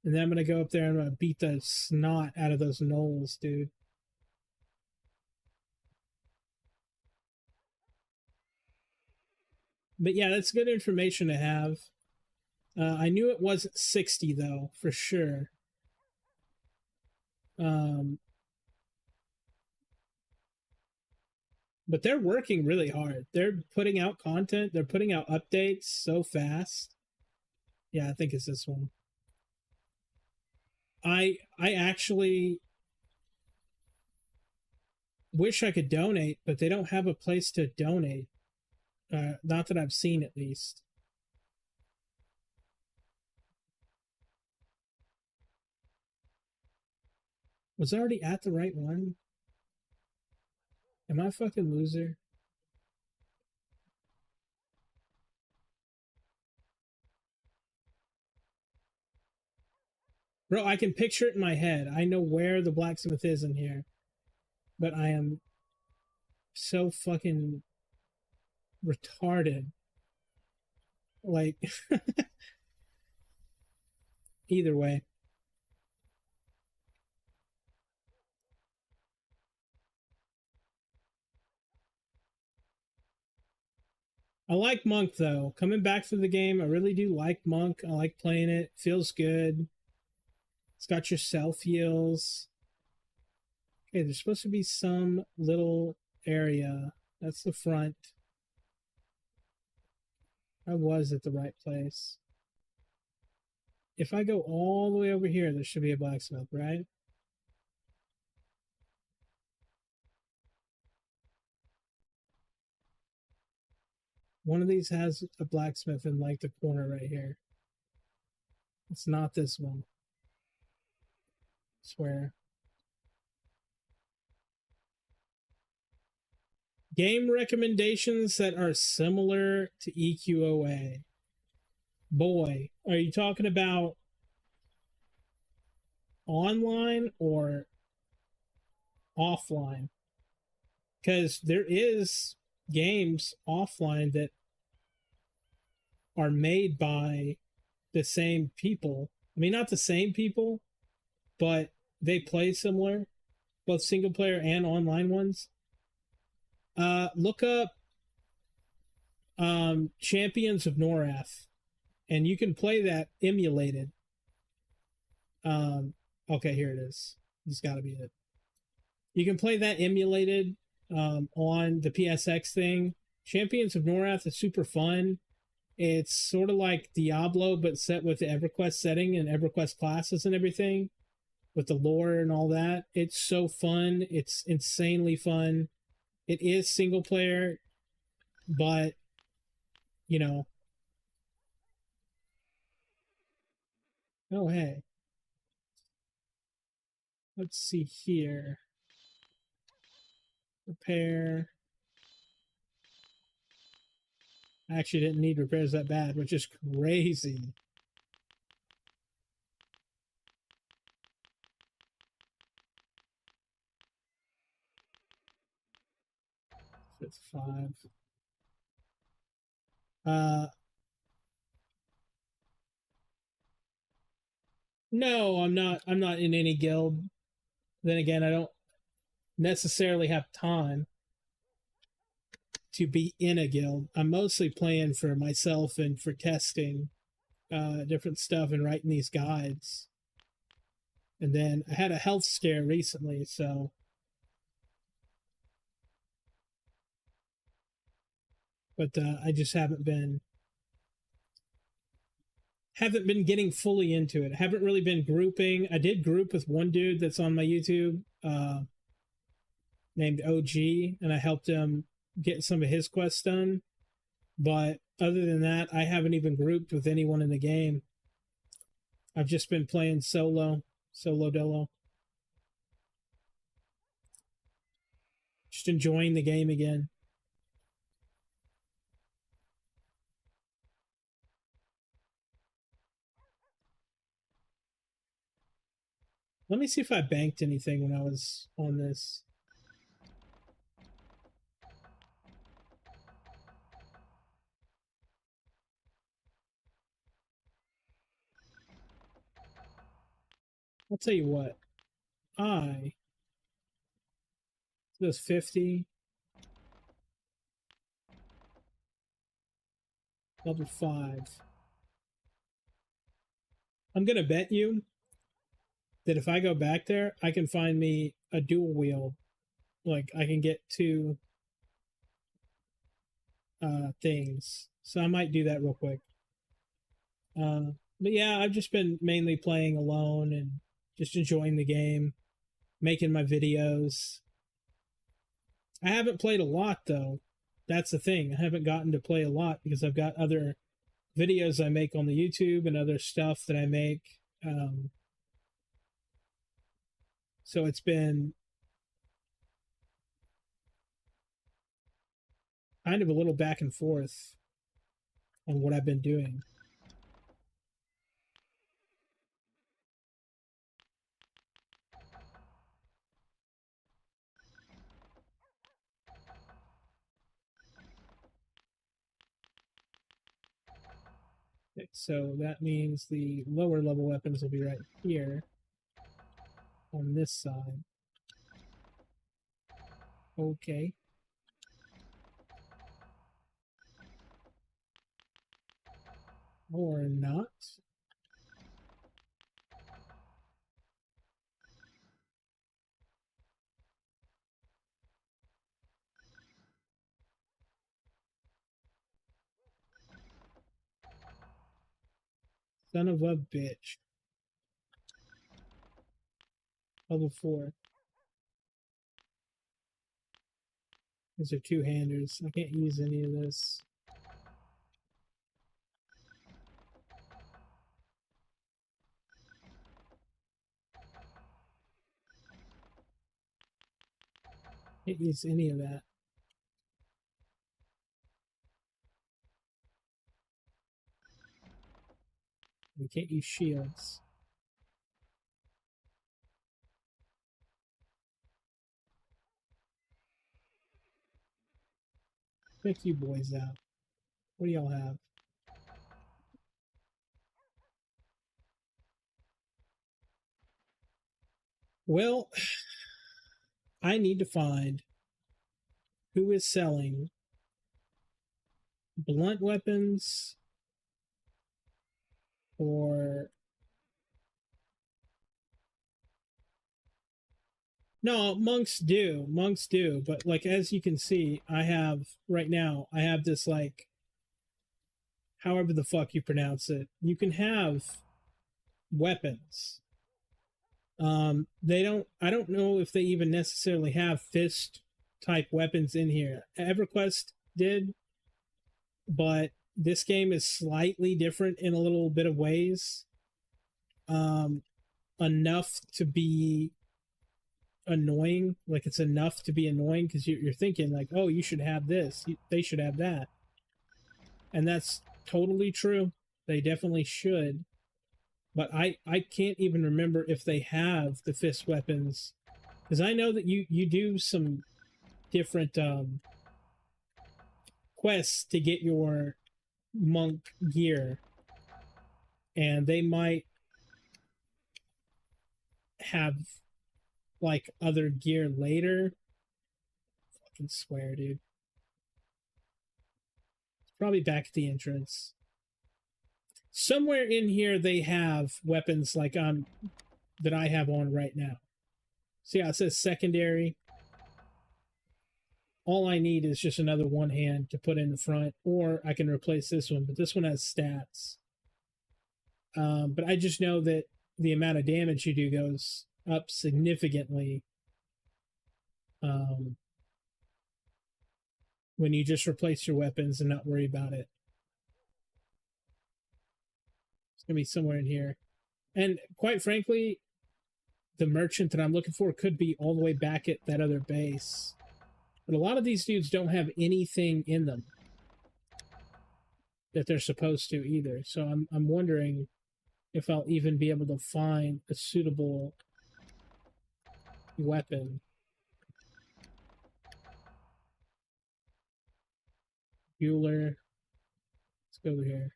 Speaker 1: And then I'm gonna go up there and I'm gonna beat the snot out of those gnolls, dude. But yeah, that's good information to have. I knew it wasn't 60 though, for sure. But they're working really hard. They're putting out content. They're putting out updates so fast. Yeah, I think it's this one. I actually wish I could donate, but they don't have a place to donate. Not that I've seen, at least. Was I already at the right one? Am I a fucking loser? Bro, I can picture it in my head. I know where the blacksmith is in here. But I am so fucking retarded. Like, either way. I like Monk, though. Coming back to the game, I really do like Monk. I like playing it. Feels good. It's got your self heals. Okay, there's supposed to be some little area. That's the front. I was at the right place. If I go all the way over here, there should be a blacksmith, right? One of these has a blacksmith in like the corner right here. It's not this one. I swear. Game recommendations that are similar to EQOA. Boy, are you talking about online or offline? Because there is games offline that are made by the same people. I mean, not the same people, but they play similar, both single player and online ones. Look up Champions of Norath, and you can play that emulated. Okay, here it is. It's got to be it. You can play that emulated on the PSX thing. Champions of Norath is super fun. It's sort of like Diablo, but set with the Everquest setting and Everquest classes and everything, with the lore and all that. It's so fun. It's insanely fun. It is single player, but you know. Oh hey, let's see here. Repair. I actually didn't need repairs that bad, which is crazy. It's 5. Uh, no, I'm not. I'm not in any guild. Then again, I don't necessarily have time to be in a guild. I'm mostly playing for myself and for testing different stuff and writing these guides. And then I had a health scare recently, so but I just haven't been getting fully into it. I haven't really been grouping. I did group with one dude that's on my YouTube named OG, and I helped him get some of his quests done. But other than that, I haven't even grouped with anyone in the game. I've just been playing solo dolo. Just enjoying the game again. Let me see if I banked anything when I was on this. I'll tell you what. I does 50. Level 5. I'm gonna bet you that if I go back there, I can find me a dual wield. Like I can get 2 things. So I might do that real quick. But yeah, I've just been mainly playing alone and just enjoying the game, making my videos. I haven't played a lot though. That's the thing. I haven't gotten to play a lot because I've got other videos I make on the YouTube and other stuff that I make. Um, so it's been kind of a little back and forth on what I've been doing. Okay, so that means the lower level weapons will be right here on this side. Okay. Or not. Son of a bitch. Level 4. These are two-handers. I can't use any of this. Can't use any of that. We can't use shields. Pick you boys out. What do y'all have? Well, I need to find who is selling blunt weapons or no, monks do, but like as you can see, I have right now, I have this like however the fuck you pronounce it. You can have weapons. They don't I don't know if they even necessarily have fist type weapons in here. Everquest did, but this game is slightly different in a little bit of ways. Um, enough to be annoying. Like it's enough to be annoying because you're thinking like, oh, you should have this. They should have that, and that's totally true. They definitely should. But I can't even remember if they have the fist weapons because I know that you do some different quests to get your monk gear, and they might have like other gear later. Fucking swear, dude. It's probably back at the entrance. Somewhere in here they have weapons like that I have on right now. So yeah, it says secondary. All I need is just another one hand to put in the front, or I can replace this one, but this one has stats. But I just know that the amount of damage you do goes up significantly when you just replace your weapons and not worry about it. It's going to be somewhere in here. And quite frankly, the merchant that I'm looking for could be all the way back at that other base. But a lot of these dudes don't have anything in them that they're supposed to either. So I'm wondering if I'll even be able to find a suitable weapon. Bueller. Let's go over here.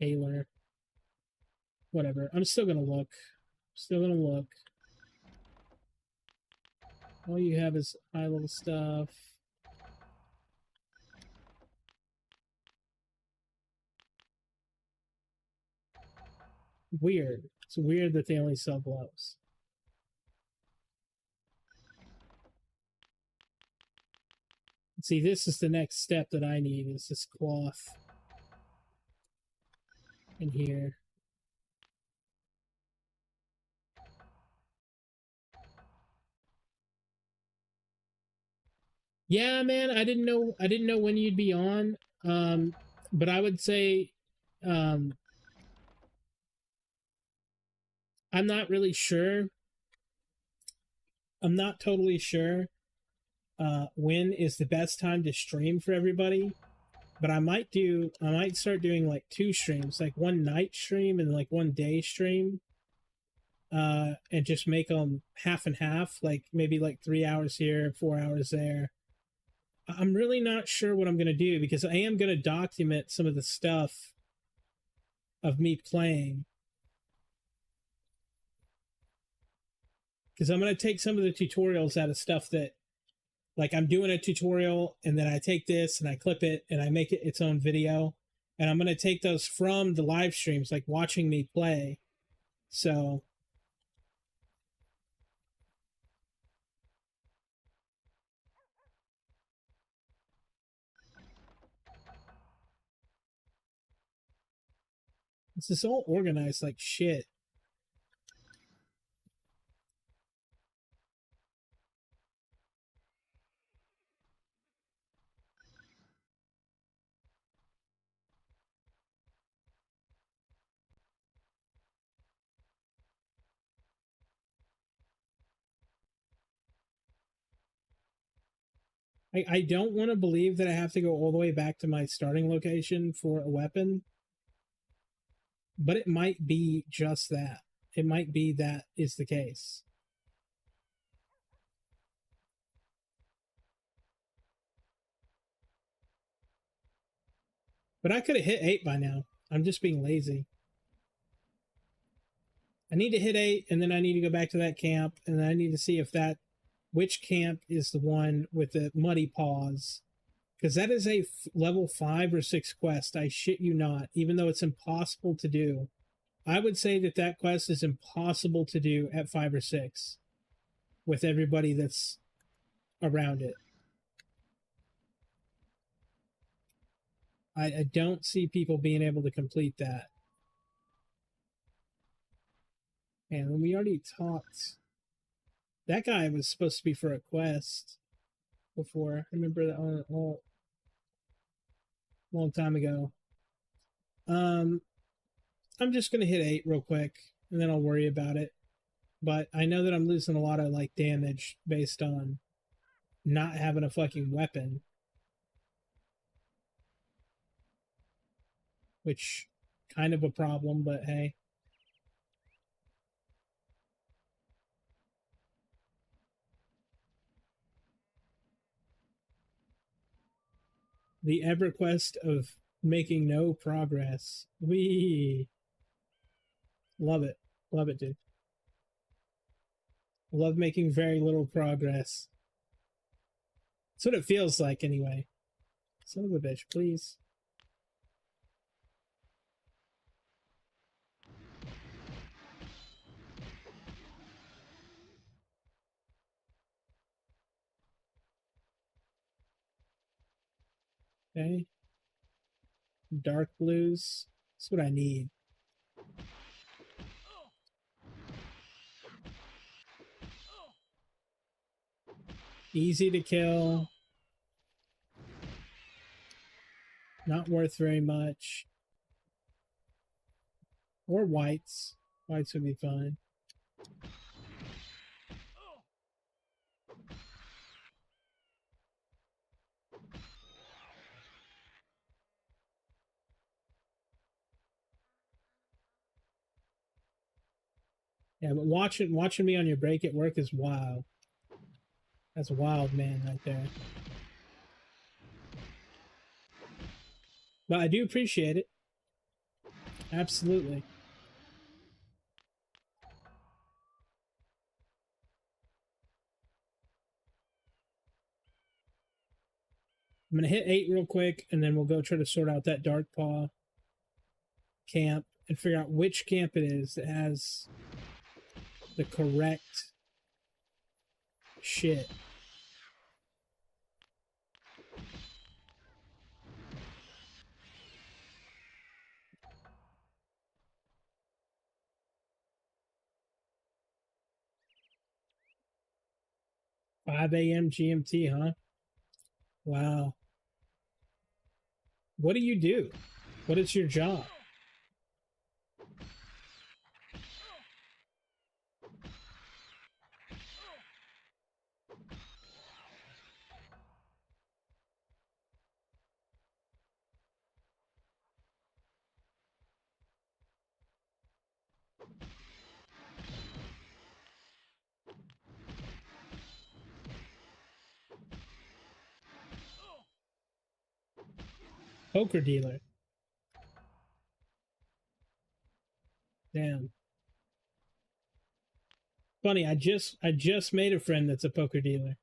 Speaker 1: Taylor. Whatever. I'm still gonna look. Still gonna look. All you have is high level stuff. Weird. It's weird that they only sell gloves. See, this is the next step that I need, is this cloth in here. Yeah, man, I didn't know when you'd be on. But I would say I'm not really sure. I'm not totally sure when is the best time to stream for everybody. But I might start doing like 2 streams, like one night stream and like one day stream. And just make them half and half, like maybe like 3 hours here, 4 hours there. I'm really not sure what I'm going to do, because I am going to document some of the stuff of me playing. Because I'm going to take some of the tutorials out of stuff that, like, I'm doing a tutorial and then I take this and I clip it and I make it its own video. And I'm going to take those from the live streams, like watching me play. So this is all organized like shit. I don't want to believe that I have to go all the way back to my starting location for a weapon, but it might be just that. It might be that is the case. But I could have hit 8 by now. I'm just being lazy. I need to hit 8, and then I need to go back to that camp, and then I need to see if which camp is the one with the muddy paws. Because that is a level 5 or 6 quest, I shit you not, even though it's impossible to do. I would say that quest is impossible to do at 5 or 6 with everybody that's around it. I don't see people being able to complete that. And we already talked. That guy was supposed to be for a quest before. I remember that a long time ago. I'm just gonna hit 8 real quick, and then I'll worry about it. But I know that I'm losing a lot of like damage based on not having a fucking weapon, which kind of a problem, but hey. The Everquest of making no progress. We love it. Love it, dude. Love making very little progress. That's what it feels like anyway. Son of a bitch, please. Okay. Dark blues. That's what I need. Easy to kill. Not worth very much. Or whites. Whites would be fine. Yeah, but watching me on your break at work is wild. That's a wild man right there. But I do appreciate it. Absolutely. I'm going to hit 8 real quick, and then we'll go try to sort out that Dark Paw camp and figure out which camp it is that has the correct shit. 5 a.m. GMT, huh? Wow. What do you do? What is your job? Poker dealer. Damn. Funny, I just made a friend that's a poker dealer.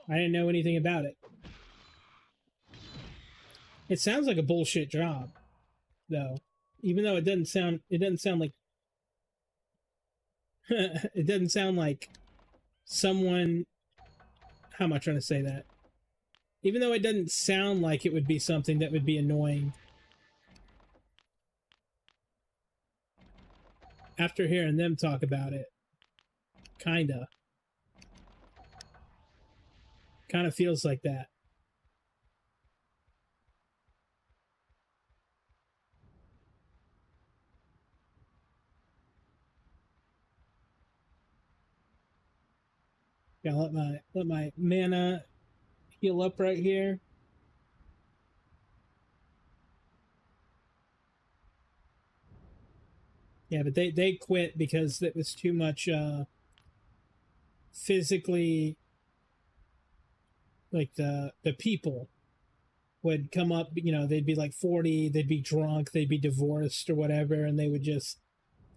Speaker 1: I didn't know anything about it. It sounds like a bullshit job, though. Even though it doesn't sound like it doesn't sound like someone, how am I trying to say that? Even though it doesn't sound like it would be something that would be annoying, after hearing them talk about it, kinda feels like that. Yeah, let my mana heal up right here. Yeah, but they quit because it was too much physically, like the people would come up, they'd be like 40, they'd be drunk, they'd be divorced or whatever, and they would just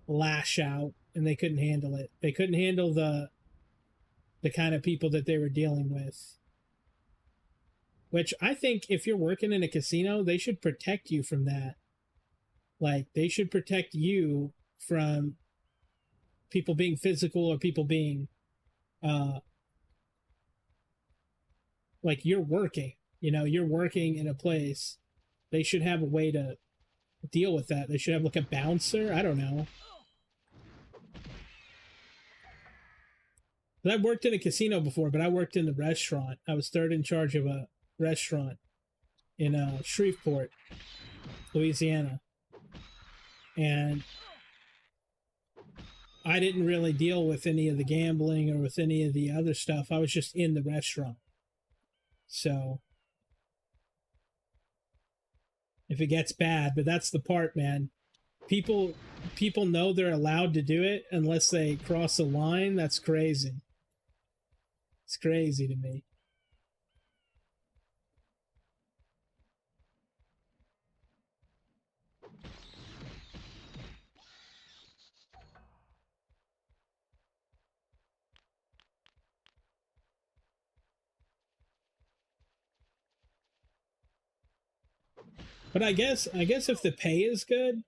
Speaker 1: lash out, and they couldn't handle it. They couldn't handle the kind of people that they were dealing with. Which I think if you're working in a casino, they should protect you from that. Like they should protect you from people being physical or people being uh like you're working in a place. They should have a way to deal with that. They should have like a bouncer. I don't know. But I've worked in a casino before, but I worked in the restaurant. I was third in charge of a restaurant in Shreveport, Louisiana. And I didn't really deal with any of the gambling or with any of the other stuff. I was just in the restaurant. So if it gets bad, but that's the part, man. People know they're allowed to do it unless they cross a line. That's crazy. It's crazy to me. But I guess if the pay is good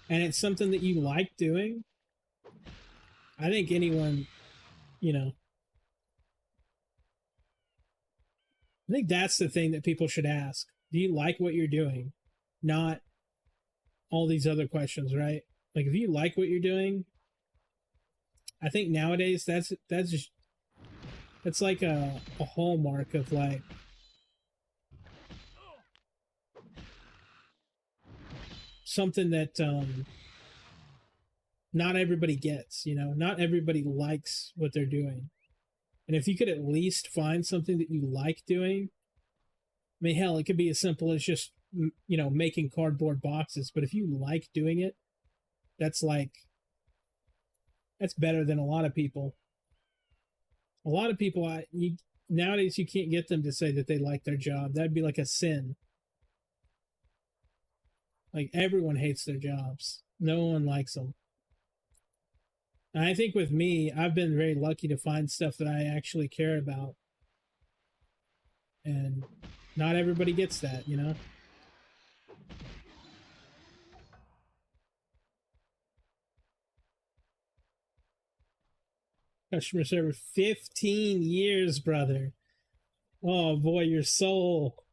Speaker 1: and it's something that you like doing, I think anyone, you know, I think that's the thing that people should ask. Do you like what you're doing? Not all these other questions, right? Like if you like what you're doing, I think nowadays that's just that's like a hallmark of like something that not everybody gets, not everybody likes what they're doing. And if you could at least find something that you like doing, I mean, hell, it could be as simple as just, making cardboard boxes. But if you like doing it, that's like, that's better than a lot of people. A lot of people, nowadays, you can't get them to say that they like their job. That'd be like a sin. Like everyone hates their jobs. No one likes them. And I think with me, I've been very lucky to find stuff that I actually care about. And not everybody gets that. Customer service, 15 years, brother. Oh boy, your soul.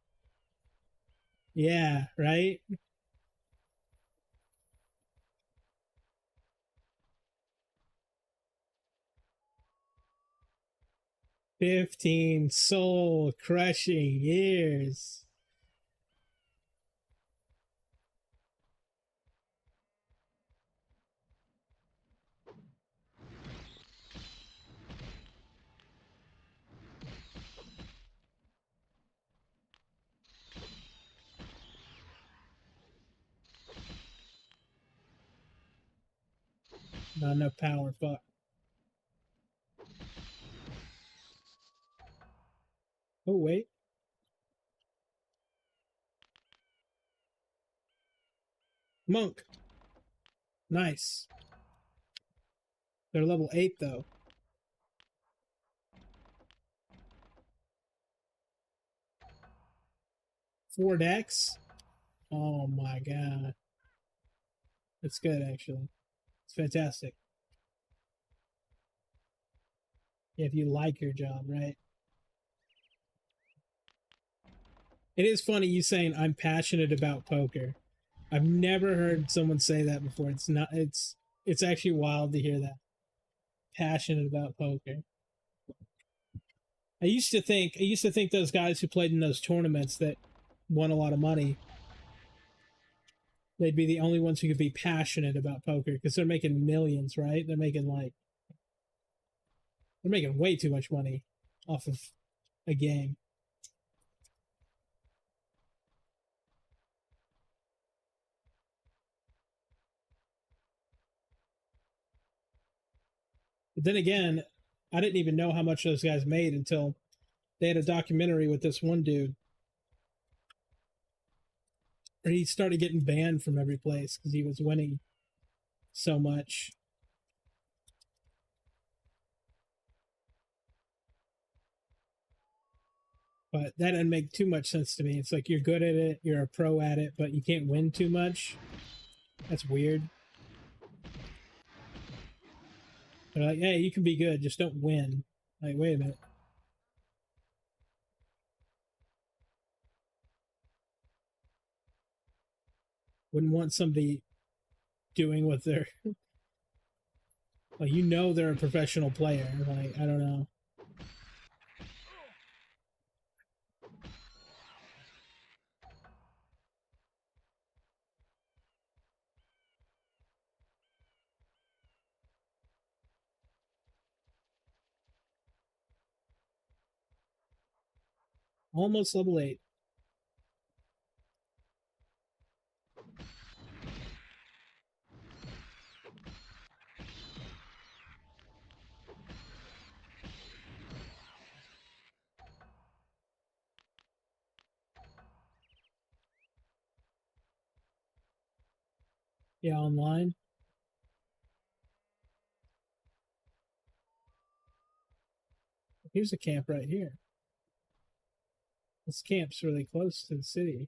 Speaker 1: Yeah, right? 15 soul crushing years. Not enough power, fuck. Oh, wait. Monk. Nice. They're level 8, though. 4 decks? Oh my god. That's good, actually. It's fantastic. If you like your job, right? It is funny you saying I'm passionate about poker. I've never heard someone say that before. It's actually wild to hear that. Passionate about poker. I used to think those guys who played in those tournaments that won a lot of money, they'd be the only ones who could be passionate about poker because they're making millions, right? They're making way too much money off of a game. But then again, I didn't even know how much those guys made until they had a documentary with this one dude. Where he started getting banned from every place because he was winning so much. But that didn't make too much sense to me. It's like you're good at it, you're a pro at it, but you can't win too much. That's weird. They're like, hey, you can be good, just don't win. Like, wait a minute. Wouldn't want somebody doing what they're like, you know, they're a professional player. Like, I don't know. Almost level 8. Yeah, online. Here's a camp right here. This camp's really close to the city.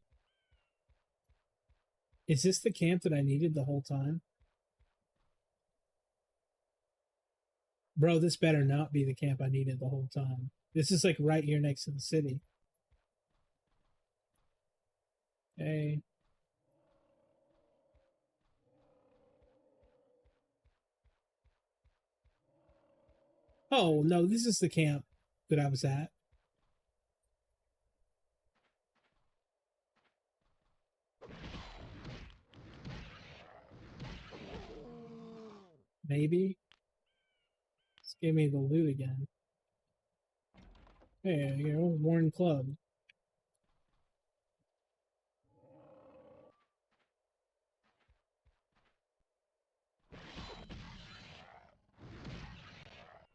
Speaker 1: Is this the camp that I needed the whole time? Bro, this better not be the camp I needed the whole time. This is like right here next to the city. Hey. Oh, no, this is the camp that I was at. Maybe. Let's give me the loot again. Hey, you know, worn club.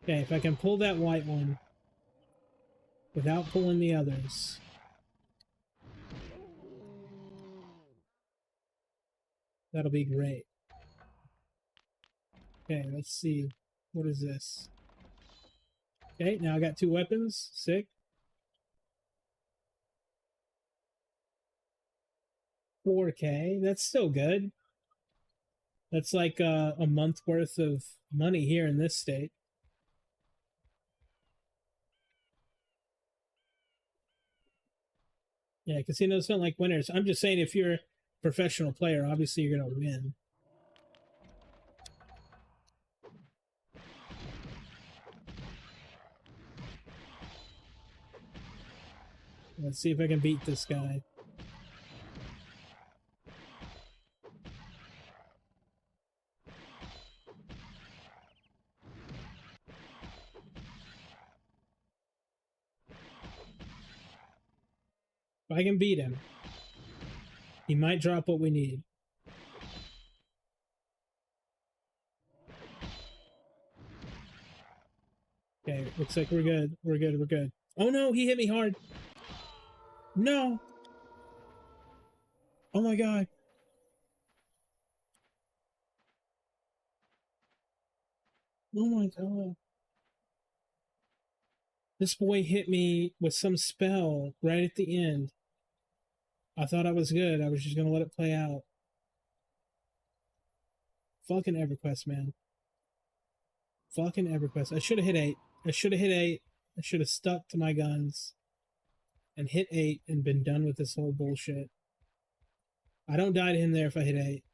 Speaker 1: Okay, if I can pull that white one without pulling the others. That'll be great. Okay, let's see. What is this? Okay, now I got 2 weapons. Sick. 4K. That's still good. That's like a month worth of money here in this state. Yeah, casinos don't like winners. I'm just saying if you're a professional player, obviously you're going to win. Let's see if I can beat this guy. If I can beat him, he might drop what we need. Okay, looks like we're good. We're good. We're good. Oh no, he hit me hard. No. Oh my god. Oh my god. This boy hit me with some spell right at the end. I thought I was good. I was just gonna let it play out. Fucking EverQuest, man. Fucking EverQuest. I should have hit 8. I should have hit 8. I should have stuck to my guns and hit 8 and been done with this whole bullshit. I don't die to him there if I hit 8.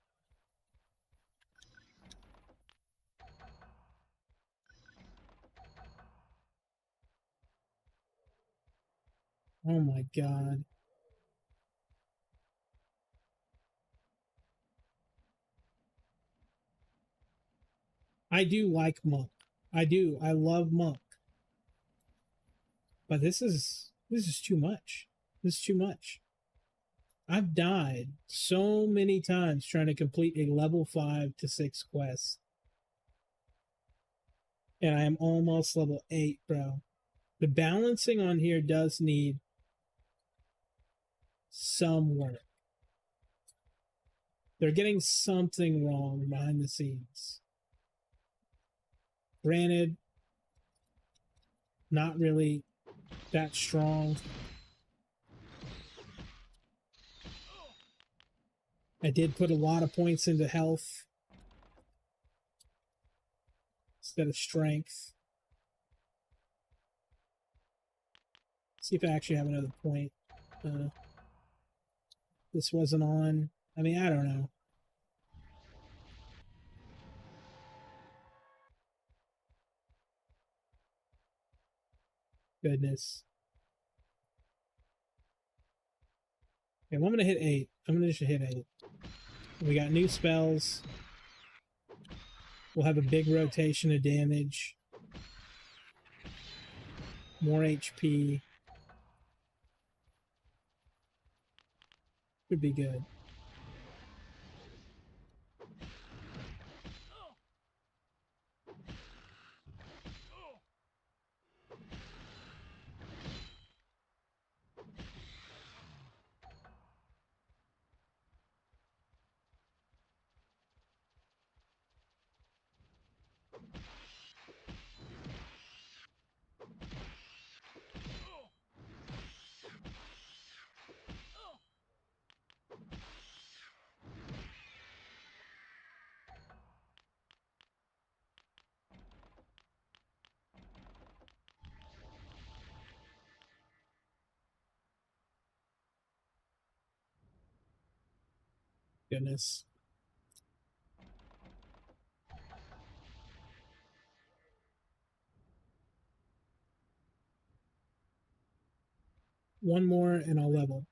Speaker 1: Oh my god. I do like Monk. I do. I love Monk. But this is too much. This is too much. I've died so many times trying to complete a level 5 to 6 quest. And I am almost level 8, bro. The balancing on here does need some work. They're getting something wrong behind the scenes. Granted, not really that strong. I did put a lot of points into health instead of strength. See if I actually have another point. This wasn't on. I mean, I don't know. Goodness. Okay, well, I'm going to hit 8. I'm going to just hit 8. We got new spells. We'll have a big rotation of damage. More HP. Could be good. Goodness. One more and I'll level.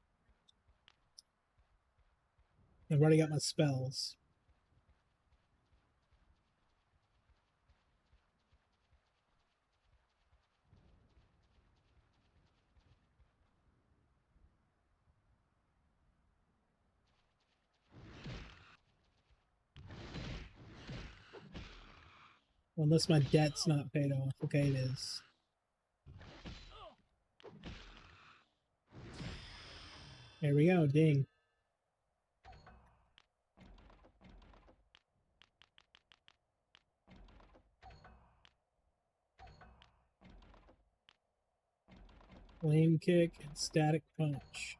Speaker 1: I've already got my spells. Well, unless my debt's not paid off. Okay, it is. There we go. Ding. Flame kick and static punch.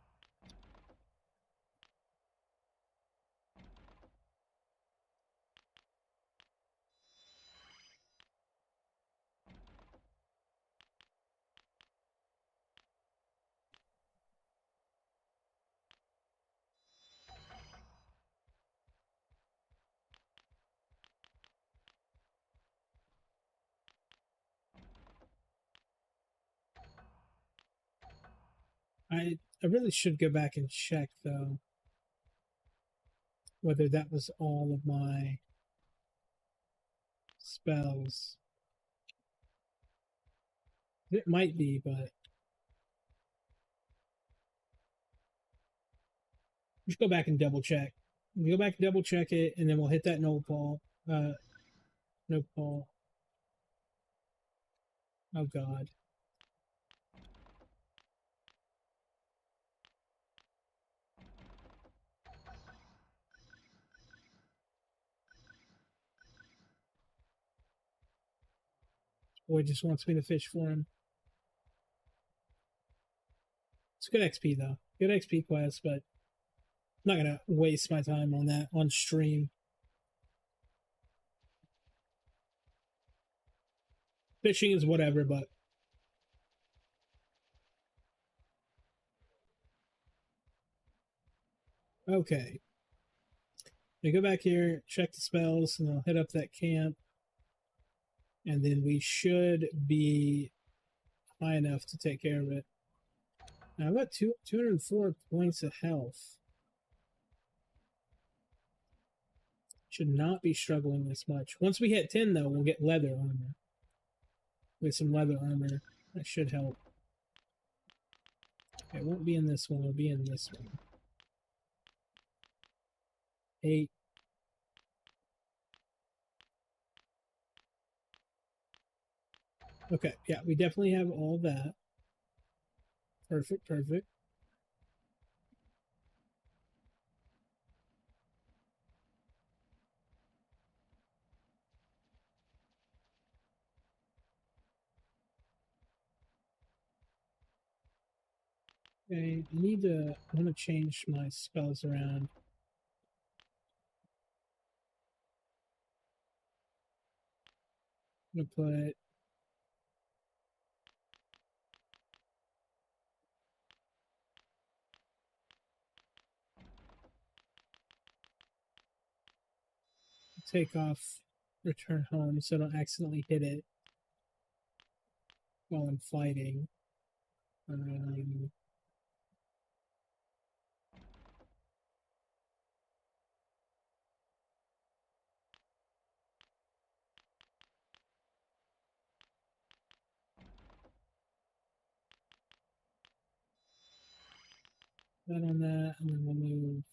Speaker 1: I really should go back and check though whether that was all of my spells. It might be, but just go back and double check. We'll go back and double check it, and then we'll hit that nopal. Nopal. Oh God. Boy just wants me to fish for him. It's good XP though. Good XP quest, but I'm not gonna waste my time on that on stream. Fishing is whatever, but okay. We go back here, check the spells, and I'll hit up that camp. And then we should be high enough to take care of it. Now I've got 204 points of health. Should not be struggling this much. Once we hit 10, though, we'll get leather armor. With some leather armor, that should help. Okay, it won't be in this one, it'll be in this one. 8. Okay, yeah, we definitely have all that. Perfect, perfect. Okay, I want to change my spells around. I'm going to put take off return home so I don't accidentally hit it while I'm fighting. That on that, and then we'll move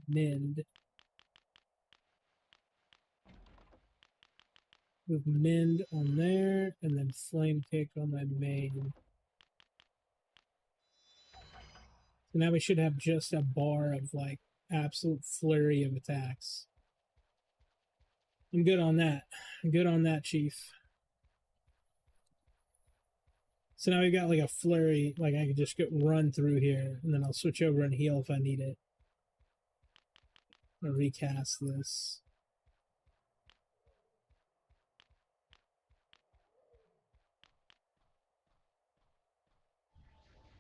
Speaker 1: mend. Move mend on there, and then flame kick on my main. So now we should have just a bar of like absolute flurry of attacks. I'm good on that. I'm good on that, Chief. So now we got like a flurry, like I could just run through here, and then I'll switch over and heal if I need it. I'm gonna recast this.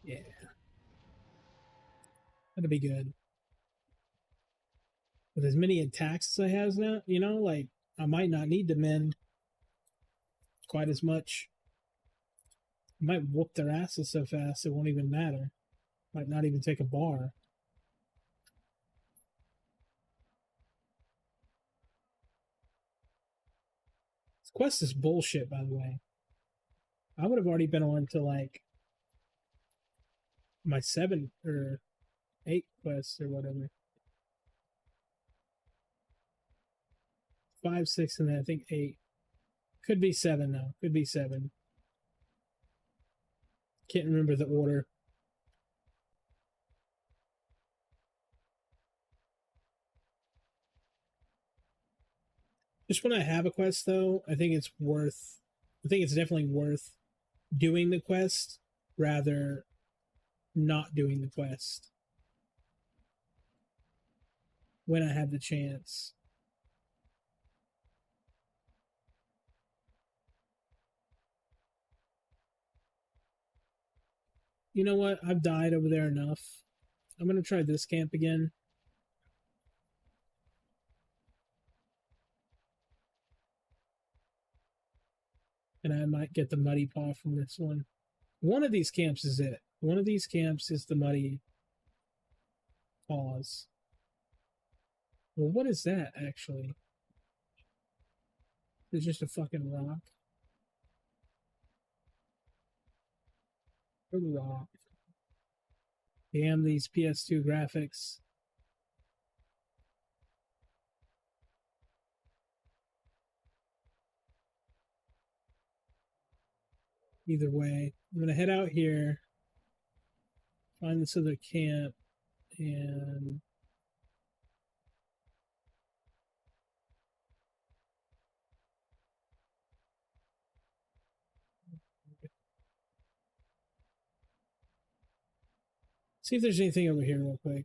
Speaker 1: Yeah. That'll be good. With as many attacks as I has now, you know, like I might not need to mend quite as much. I might whoop their asses so fast it won't even matter. Might not even take a bar. This quest is bullshit, by the way. I would have already been on to like my 7 or 8 quests or whatever. 5, 6, and then I think 8. Could be 7 though. Could be 7. Can't remember the order. Just when I have a quest though, I think it's definitely worth doing the quest rather not doing the quest when I have the chance. You know what? I've died over there enough. I'm going to try this camp again. And I might get the muddy paw from this one. One of these camps is it. One of these camps is the muddy paws. Well, what is that, actually? It's just a fucking rock. A rock. Damn these PS2 graphics. Either way, I'm gonna head out here, find this other camp, and see if there's anything over here real quick.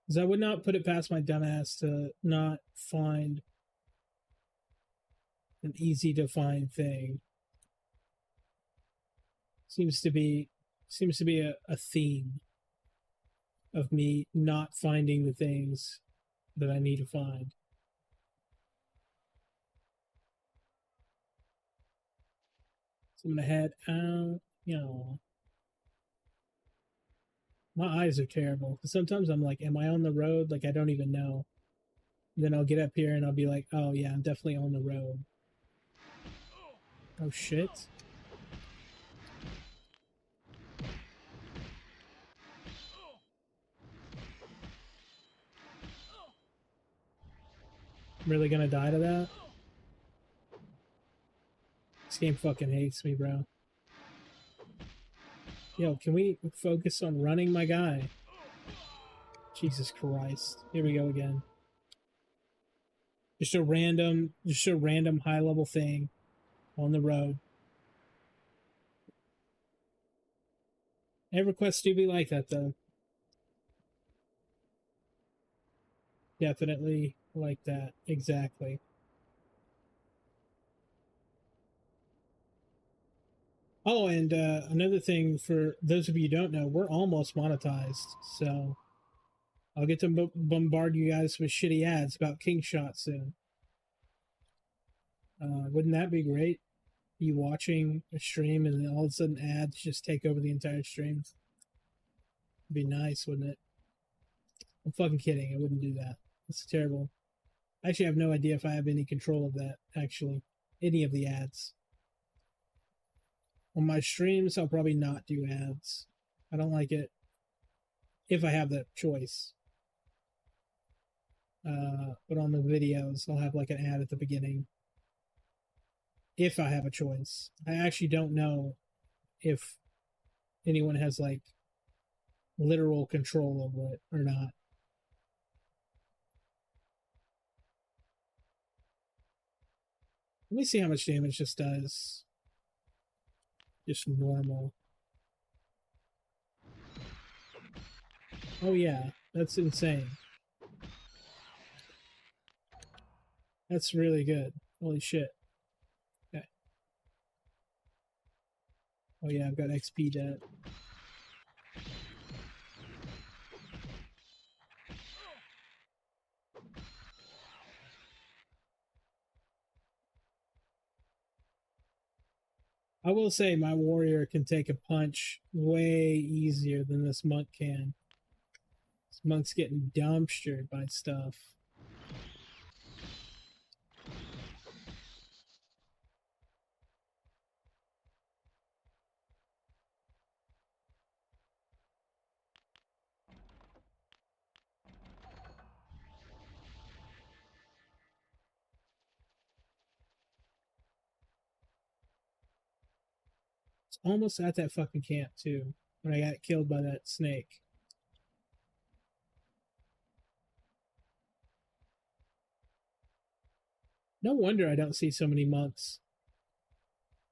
Speaker 1: Because I would not put it past my dumbass to not find an easy to find thing. Seems to be a theme of me not finding the things that I need to find. So I'm gonna head out. My eyes are terrible because sometimes I'm like, am I on the road? Like I don't even know. And then I'll get up here and I'll be like, oh yeah, I'm definitely on the road. Oh shit. I'm really gonna die to that? This game fucking hates me, bro. Yo, can we focus on running, my guy? Jesus Christ. Here we go again. Just a random high level thing on the road. Everquest do be like that though. Definitely like that. Exactly. Oh, and another thing for those of you who don't know, we're almost monetized, so I'll get to bombard you guys with shitty ads about King Shot soon. Wouldn't that be great? You watching a stream and then all of a sudden ads just take over the entire stream. It'd be nice, wouldn't it? I'm fucking kidding. I wouldn't do that. It's terrible. I actually have no idea if I have any control of that, actually. Any of the ads. On my streams, I'll probably not do ads. I don't like it if I have that choice. But on the videos, I'll have like an ad at the beginning. If I have a choice. I actually don't know if anyone has like literal control over it or not. Let me see how much damage this does. Just normal. Oh yeah, that's insane. That's really good. Holy shit. Okay. Oh yeah, I've got XP debt. I will say my warrior can take a punch way easier than this monk can. This monk's getting dumpstered by stuff. It's almost at that fucking camp too, when I got killed by that snake. No wonder I don't see so many monks.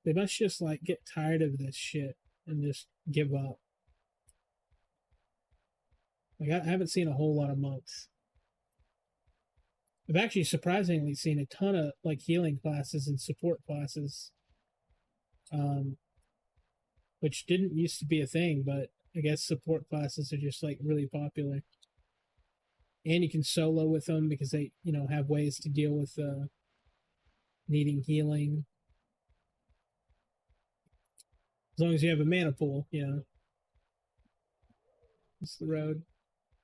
Speaker 1: They must just like get tired of this shit and just give up. Like I haven't seen a whole lot of monks. I've actually surprisingly seen a ton of like healing classes and support classes, which didn't used to be a thing, but I guess support classes are just like really popular. And you can solo with them because they, you know, have ways to deal with needing healing. As long as you have a mana pool, you know. It's the road.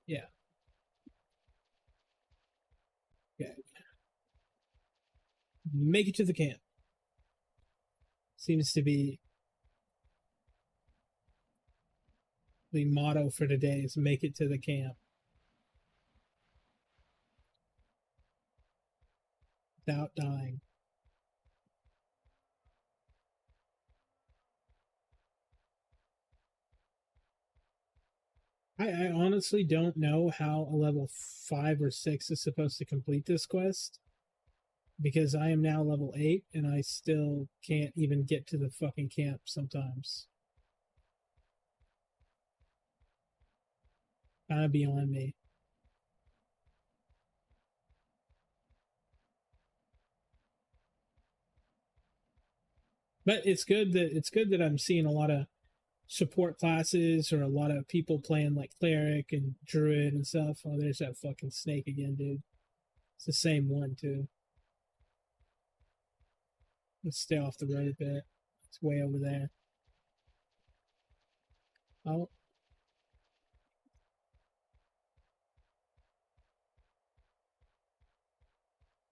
Speaker 1: Yeah. Okay. Make it to the camp. Seems to be the motto for today is make it to the camp without dying. I honestly don't know how a level 5 or 6 is supposed to complete this quest because I am now level 8 and I still can't even get to the fucking camp sometimes. Kind of beyond me. But it's good that I'm seeing a lot of support classes or a lot of people playing like cleric and druid and stuff. Oh, there's that fucking snake again, dude. It's the same one too. Let's stay off the road a bit. It's way over there. Oh,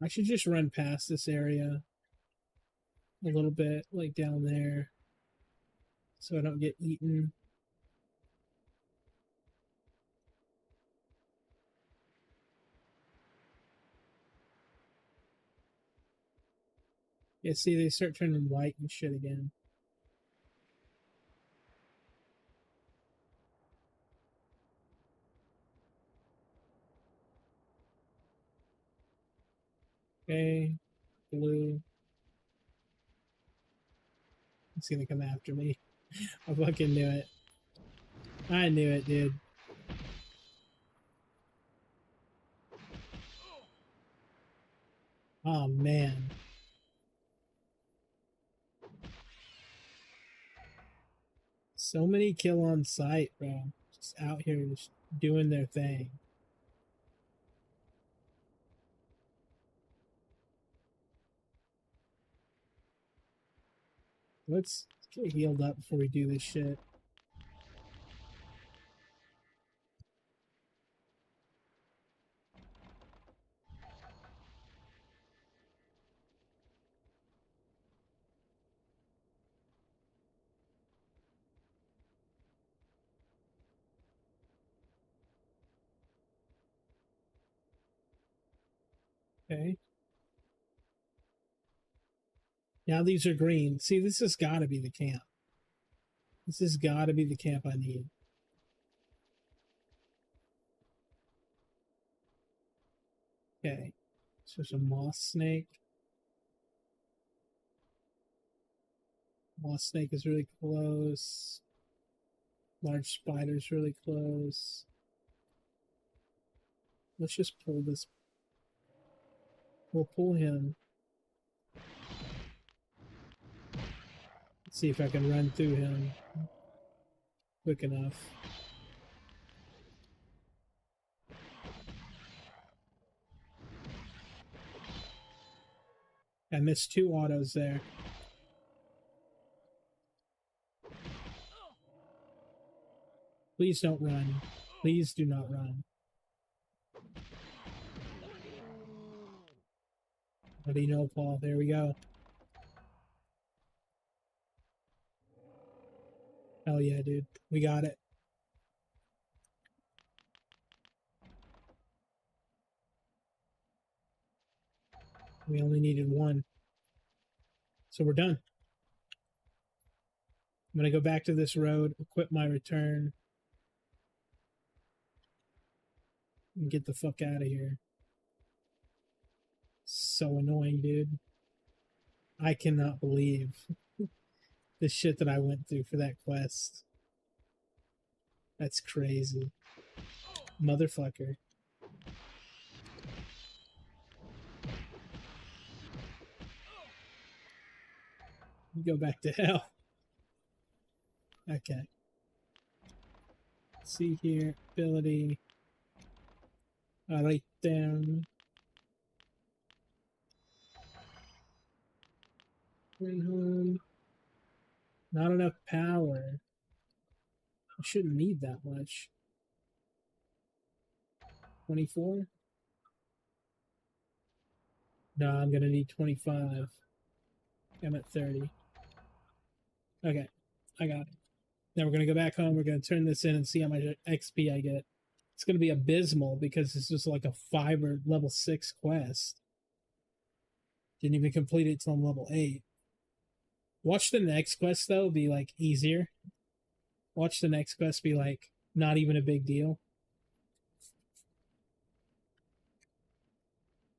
Speaker 1: I should just run past this area a little bit, like down there, so I don't get eaten. Yeah, see, they start turning white and shit again. Okay, blue. It's gonna come after me. I fucking knew it. I knew it, dude. Oh man. So many kill on sight, bro. Just out here just doing their thing. Let's get healed up before we do this shit. Okay. Now these are green. See, this has got to be the camp. This has got to be the camp I need. Okay. So there's a moss snake. Moss snake is really close. Large spider's really close. Let's just pull this. We'll pull him. Let's see if I can run through him quick enough. I missed 2 autos there. Please don't run. Please do not run. What do you know, Paul? There we go. Hell yeah, dude. We got it. We only needed 1. So we're done. I'm going to go back to this road, equip my return, and get the fuck out of here. So annoying, dude. I cannot believe the shit that I went through for that quest. That's crazy. Motherfucker. Go back to hell. Okay. Let's see here. Ability. Right down. Going home. Not enough power. I shouldn't need that much. 24? No, I'm gonna need 25. I'm at 30. Okay, I got it. Now we're gonna go back home. We're gonna turn this in and see how much XP I get. It's gonna be abysmal because this is like a 5 or level 6 quest. Didn't even complete it till I'm level 8. Watch the next quest though be like easier. Watch the next quest be like not even a big deal.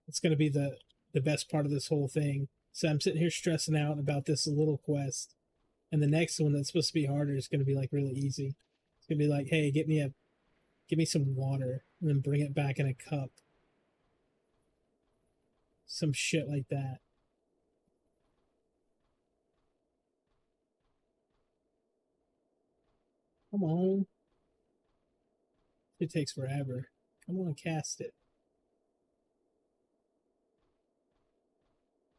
Speaker 1: It's gonna be the best part of this whole thing. So I'm sitting here stressing out about this little quest, and the next one that's supposed to be harder is gonna be like really easy. It's gonna be like, hey, get me some water, and then bring it back in a cup. Some shit like that. Come on. It takes forever. Come on, cast it.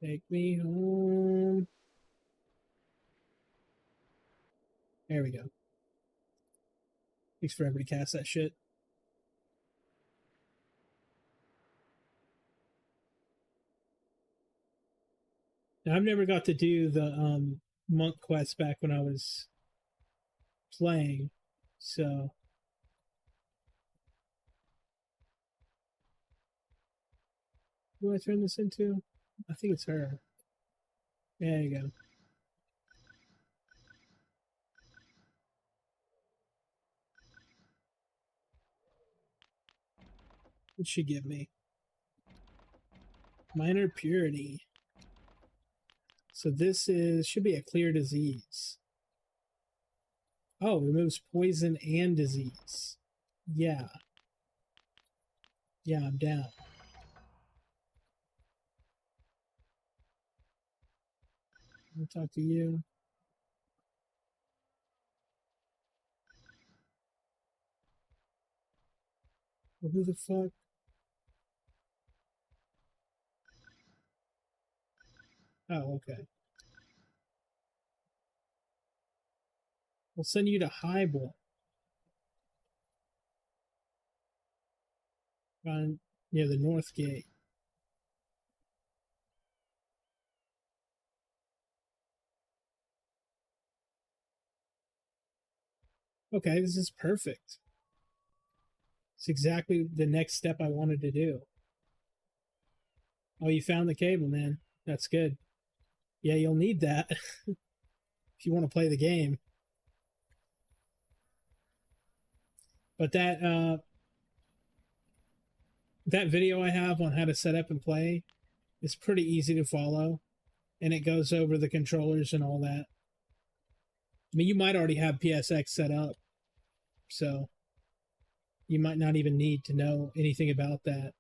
Speaker 1: Take me home. There we go. Takes forever to cast that shit. Now, I've never got to do the monk quest back when I was playing, so who do I turn this into? I think it's her. There you go. What'd she give me? Minor purity. So this should be a clear disease. Oh, removes poison and disease. Yeah. Yeah, I'm down. I'll talk to you. Well, who the fuck? Oh, okay. We'll send you to Highborn. On near the North Gate. Okay, this is perfect. It's exactly the next step I wanted to do. Oh, you found the cable, man. That's good. Yeah, you'll need that if you want to play the game. But that video I have on how to set up and play is pretty easy to follow, and it goes over the controllers and all that. I mean, you might already have PSX set up, so you might not even need to know anything about that.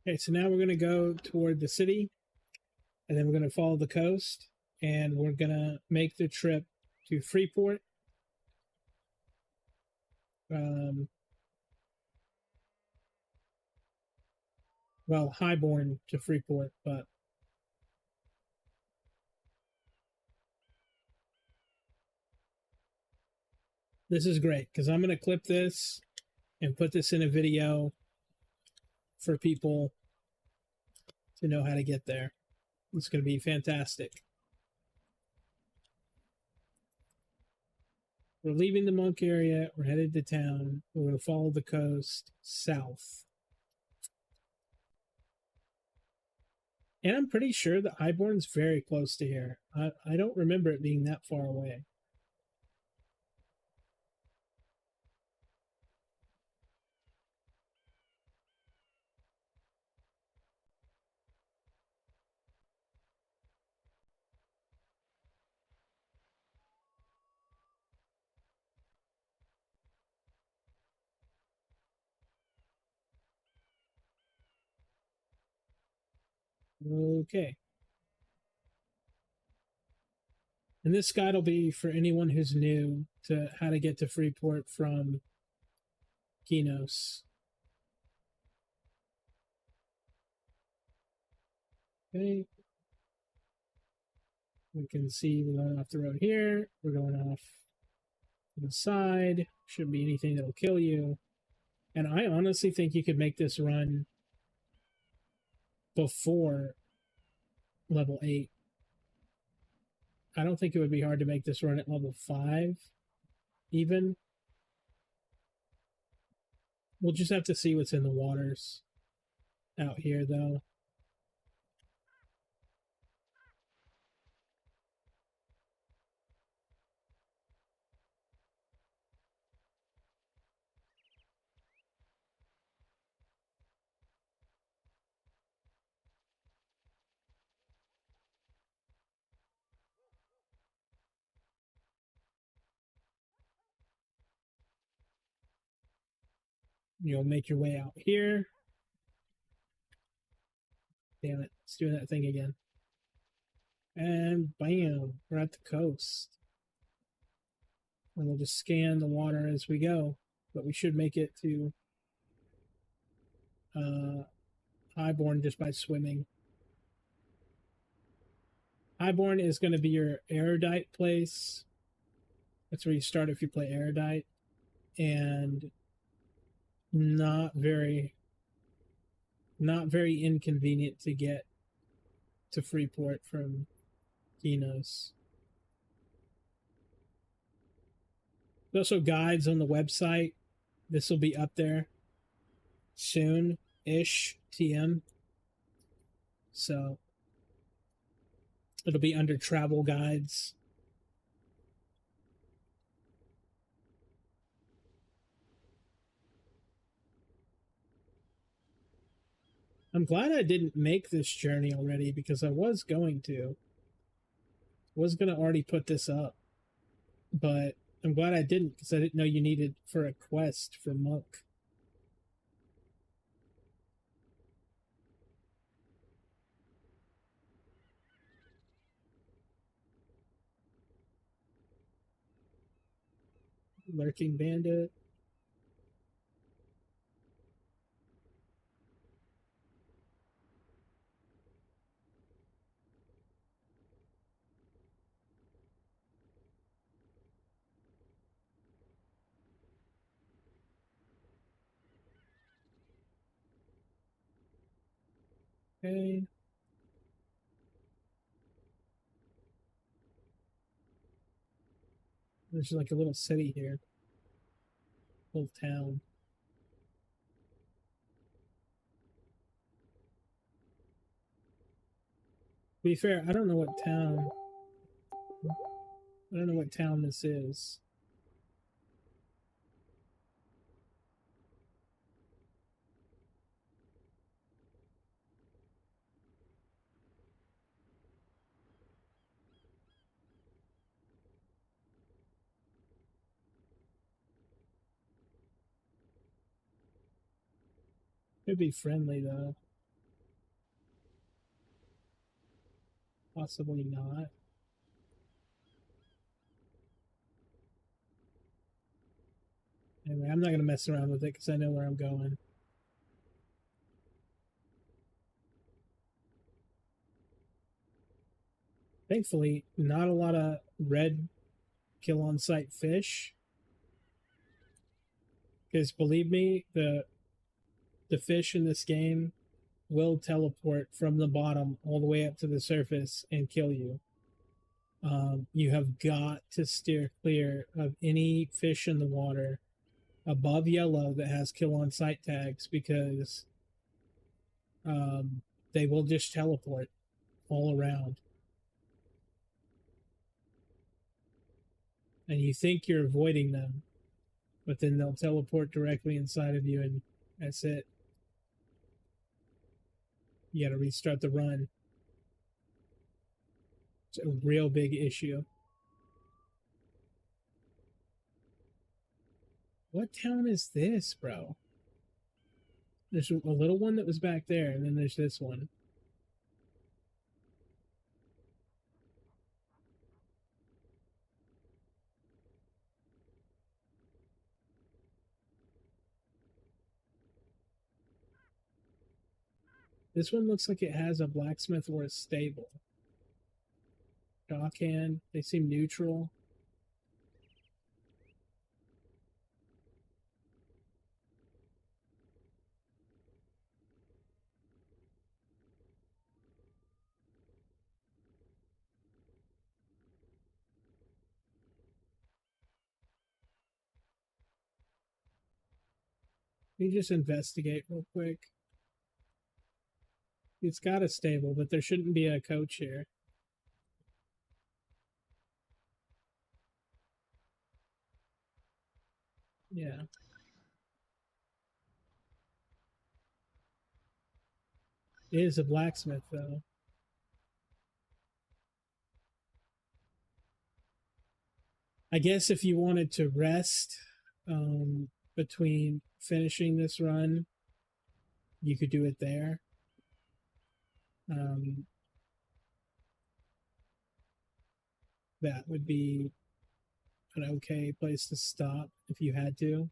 Speaker 1: Okay, so now we're going to go toward the city, and then we're going to follow the coast, and we're going to make the trip to Freeport. Well, Highborn to Freeport, but this is great because I'm going to clip this and put this in a video for people to know how to get there. It's going to be fantastic. We're leaving the Monk area. We're headed to town. We're going to follow the coast south. And I'm pretty sure that Highborn's very close to here. I don't remember it being that far away. Okay. And this guide will be for anyone who's new to how to get to Freeport from Kinos. Okay. We can see we're going off the road here. We're going off to the side. Shouldn't be anything that'll kill you. And I honestly think you could make this run before level 8. I don't think it would be hard to make this run at level 5, even. We'll just have to see what's in the waters out here, though. You'll make your way out here. Damn it, it's doing that thing again. And bam, we're at the coast. And we'll just scan the water as we go. But we should make it to Highborn just by swimming. Highborn is going to be your erudite place. That's where you start if you play erudite. And not very inconvenient to get to Freeport from Kinos. There's also guides on the website. This will be up there soon-ish, TM. So it'll be under travel guides. I'm glad I didn't make this journey already because I was going to. Already put this up. But I'm glad I didn't because I didn't know you needed for a quest for Monk. Lurking Bandit. Okay. There's like a little city here. Little town. To be fair, I don't know what town. I don't know what town this is. Could be friendly though. Possibly not. Anyway, I'm not going to mess around with it because I know where I'm going. Thankfully, not a lot of red kill on sight fish. Because believe me, the fish in this game will teleport from the bottom all the way up to the surface and kill you. You have got to steer clear of any fish in the water above yellow that has kill on sight tags because they will just teleport all around. And you think you're avoiding them, but then they'll teleport directly inside of you, and that's it. You gotta restart the run. It's a real big issue. What town is this, bro? There's a little one that was back there, and then there's this one. This one looks like it has a blacksmith or a stable. Dockhand, they seem neutral. Let me just investigate real quick. It's got a stable, but there shouldn't be a coach here. Yeah. It is a blacksmith, though. I guess if you wanted to rest between finishing this run, you could do it there. Um, that would be an okay place to stop if you had to.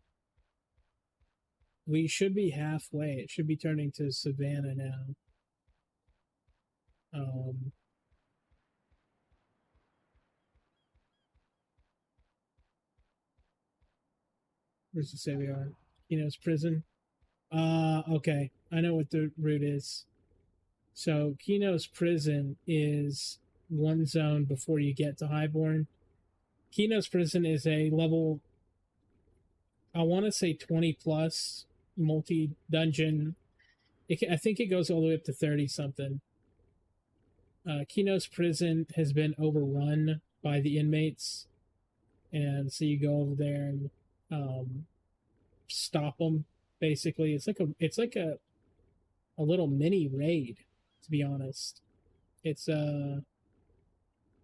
Speaker 1: We should be halfway. It should be turning to Savannah now. Um, where's the say we are? Kino's prison. Okay. I know what the route is. So Kino's prison is one zone before you get to Highborn. Kino's prison is a level, I want to say 20 plus multi dungeon. I think it goes all the way up to 30 something. Kino's prison has been overrun by the inmates, and so you go over there and stop them. Basically, it's like a little mini raid. To be honest, it's a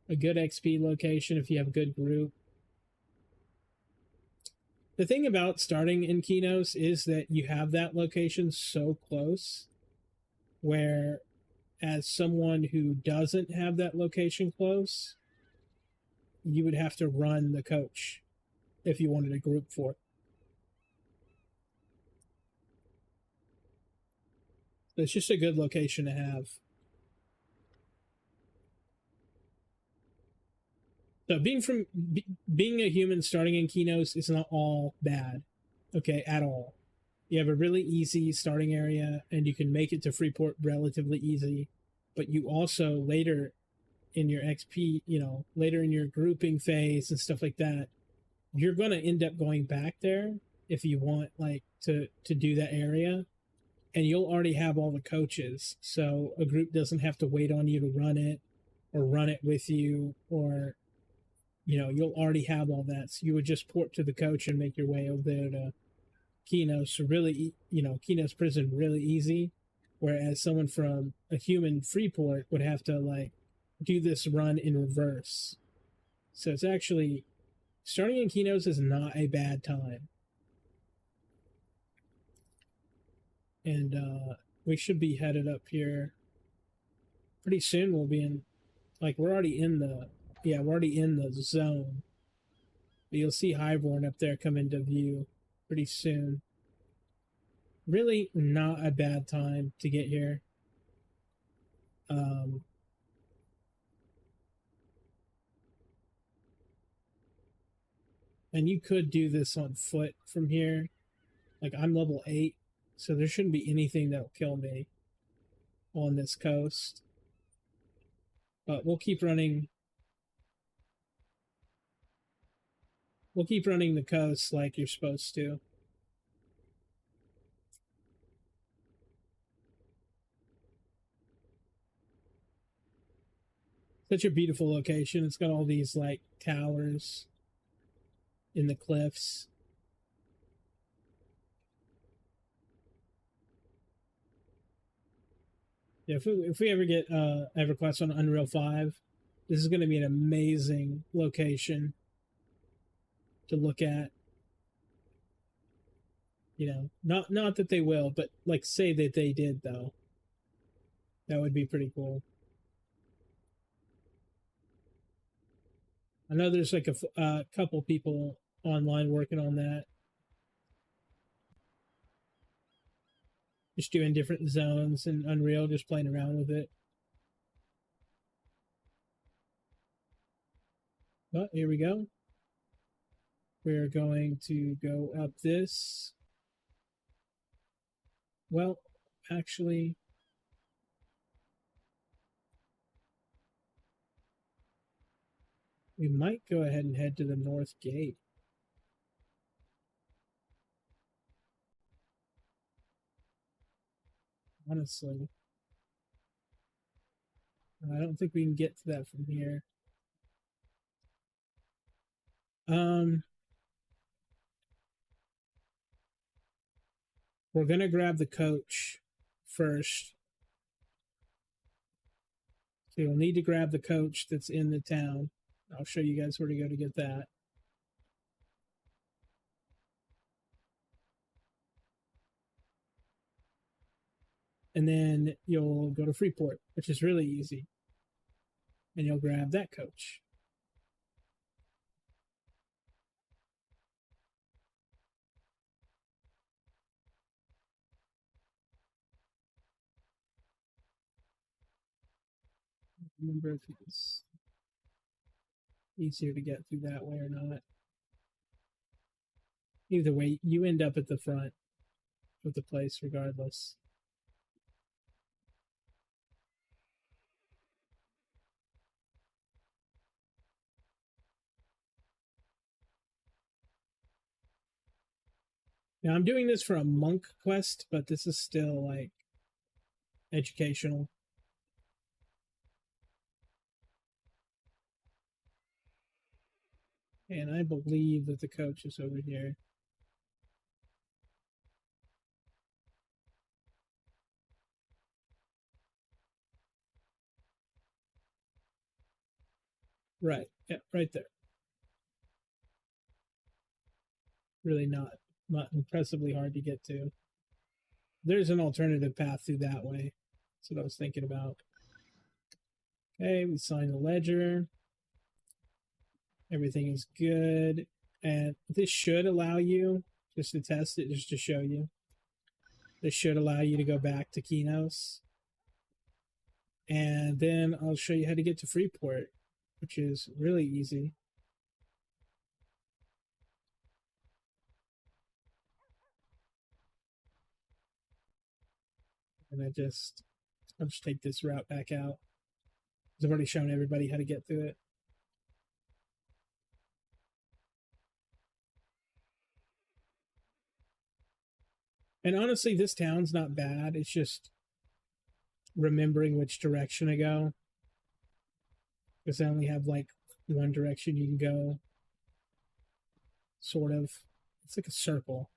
Speaker 1: good XP location if you have a good group. The thing about starting in Kinos is that you have that location so close, where as someone who doesn't have that location close, you would have to run the coach if you wanted a group for it. So it's just a good location to have. So being a human starting in Kinos is not all bad, okay, at all. You have a really easy starting area, and you can make it to Freeport relatively easy. But you also later in your XP, later in your grouping phase and stuff like that, you're going to end up going back there if you want like to do that area, and you'll already have all the coaches, so a group doesn't have to wait on you to run it or run it with you, or you'll already have all that, so you would just port to the coach and make your way over there to Kino's. So really, Kino's prison really easy, whereas someone from a human Freeport would have to like do this run in reverse. So it's actually, starting in Kino's is not a bad time. And we should be headed up here pretty soon. We'll be in, like, we're already in the zone. But you'll see Highborn up there come into view pretty soon. Really not a bad time to get here. And you could do this on foot from here. Like, I'm level 8, so there shouldn't be anything that'll kill me on this coast. But we'll keep running the coast like you're supposed to. Such a beautiful location. It's got all these like towers in the cliffs. Yeah, if we ever get EverQuest on Unreal 5, this is going to be an amazing location to look at. Not that they will, but like say that they did though. That would be pretty cool. I know there's like a couple people online working on that. Just doing different zones in Unreal, just playing around with it. But here we go. We're going to go up this. Well, actually, we might go ahead and head to the north gate. Honestly, I don't think we can get to that from here. We're gonna grab the coach first. So you'll need to grab the coach that's in the town. I'll show you guys where to go to get that. And then you'll go to Freeport, which is really easy. And you'll grab that coach. Remember if it's easier to get through that way or not. Either way, you end up at the front of the place regardless. Now I'm doing this for a monk quest, but this is still like educational. And I believe that the coach is over here. Right. Yeah, right there. Really not impressively hard to get to. There's an alternative path through that way. That's what I was thinking about. Okay, we sign the ledger. Everything is good. And this should allow you, just to test it, just to show you, this should allow you to go back to Kinos. And then I'll show you how to get to Freeport, which is really easy. And I'll just take this route back out. I've already shown everybody how to get through it. And honestly, this town's not bad. It's just remembering which direction to go. Because I only have like one direction you can go. Sort of. It's like a circle.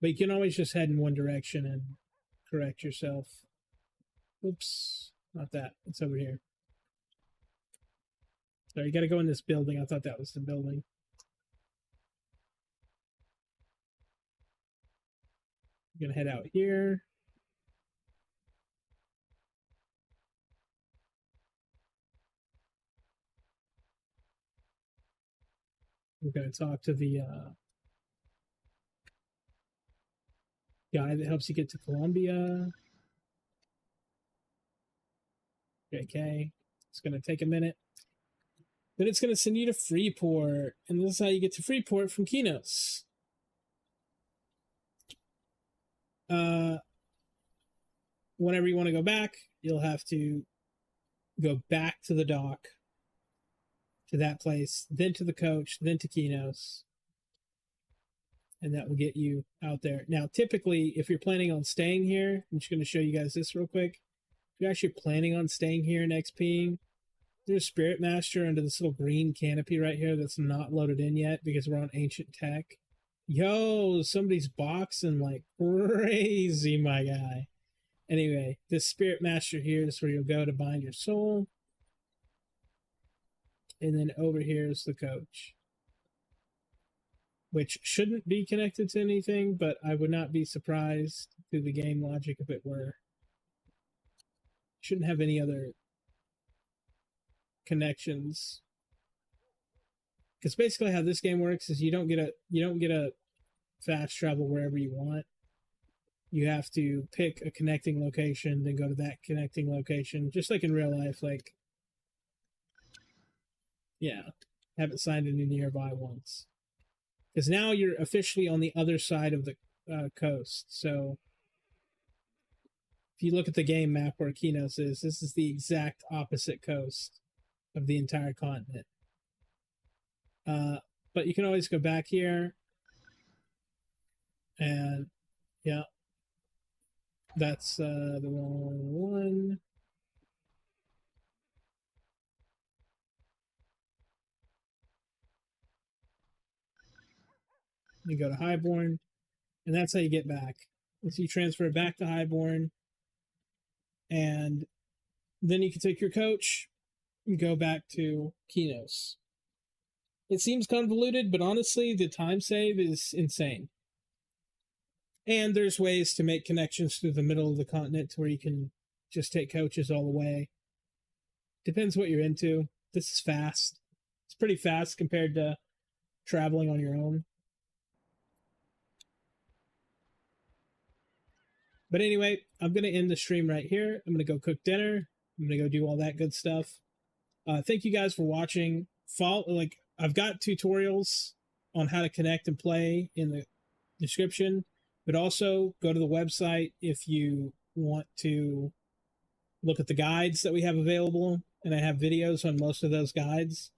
Speaker 1: But you can always just head in one direction and correct yourself. Oops, not that. It's over here. So you got to go in this building. I thought that was the building. I'm going to head out here. We're going to talk to the guy that helps you get to Columbia. JK. It's going to take a minute. Then it's going to send you to Freeport. And this is how you get to Freeport from Kinos. Whenever you want to go back, you'll have to go back to the dock, to that place, then to the coach, then to Kinos. And that will get you out there. Now, typically, if you're planning on staying here, I'm just going to show you guys this real quick. If you're actually planning on staying here and XPing, there's Spirit Master under this little green canopy right here that's not loaded in yet because we're on Ancient Tech. Yo, somebody's boxing like crazy, my guy. Anyway, this Spirit Master here is where you'll go to bind your soul. And then over here is the coach, which shouldn't be connected to anything, but I would not be surprised through the game logic if it were. Shouldn't have any other connections Because basically how this game works is you don't get a fast travel wherever you want. You have to pick a connecting location, then go to that connecting location, just like in real life. Like, yeah, haven't signed a new nearby once. Because now you're officially on the other side of the coast. So if you look at the game map where Kinos is, this is the exact opposite coast of the entire continent. But you can always go back here, and yeah, that's the wrong one. You go to Highborn, and that's how you get back. So you transfer back to Highborn, and then you can take your coach and go back to Kinos. It seems convoluted, but honestly, the time save is insane. And there's ways to make connections through the middle of the continent to where you can just take coaches all the way. Depends what you're into. This is fast. It's pretty fast compared to traveling on your own. But anyway, I'm going to end the stream right here. I'm going to go cook dinner. I'm going to go do all that good stuff. Thank you guys for watching. I've got tutorials on how to connect and play in the description, but also go to the website if you want to look at the guides that we have available, and I have videos on most of those guides.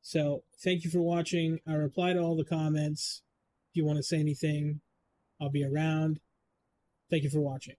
Speaker 1: So thank you for watching. I reply to all the comments. If you want to say anything, I'll be around. Thank you for watching.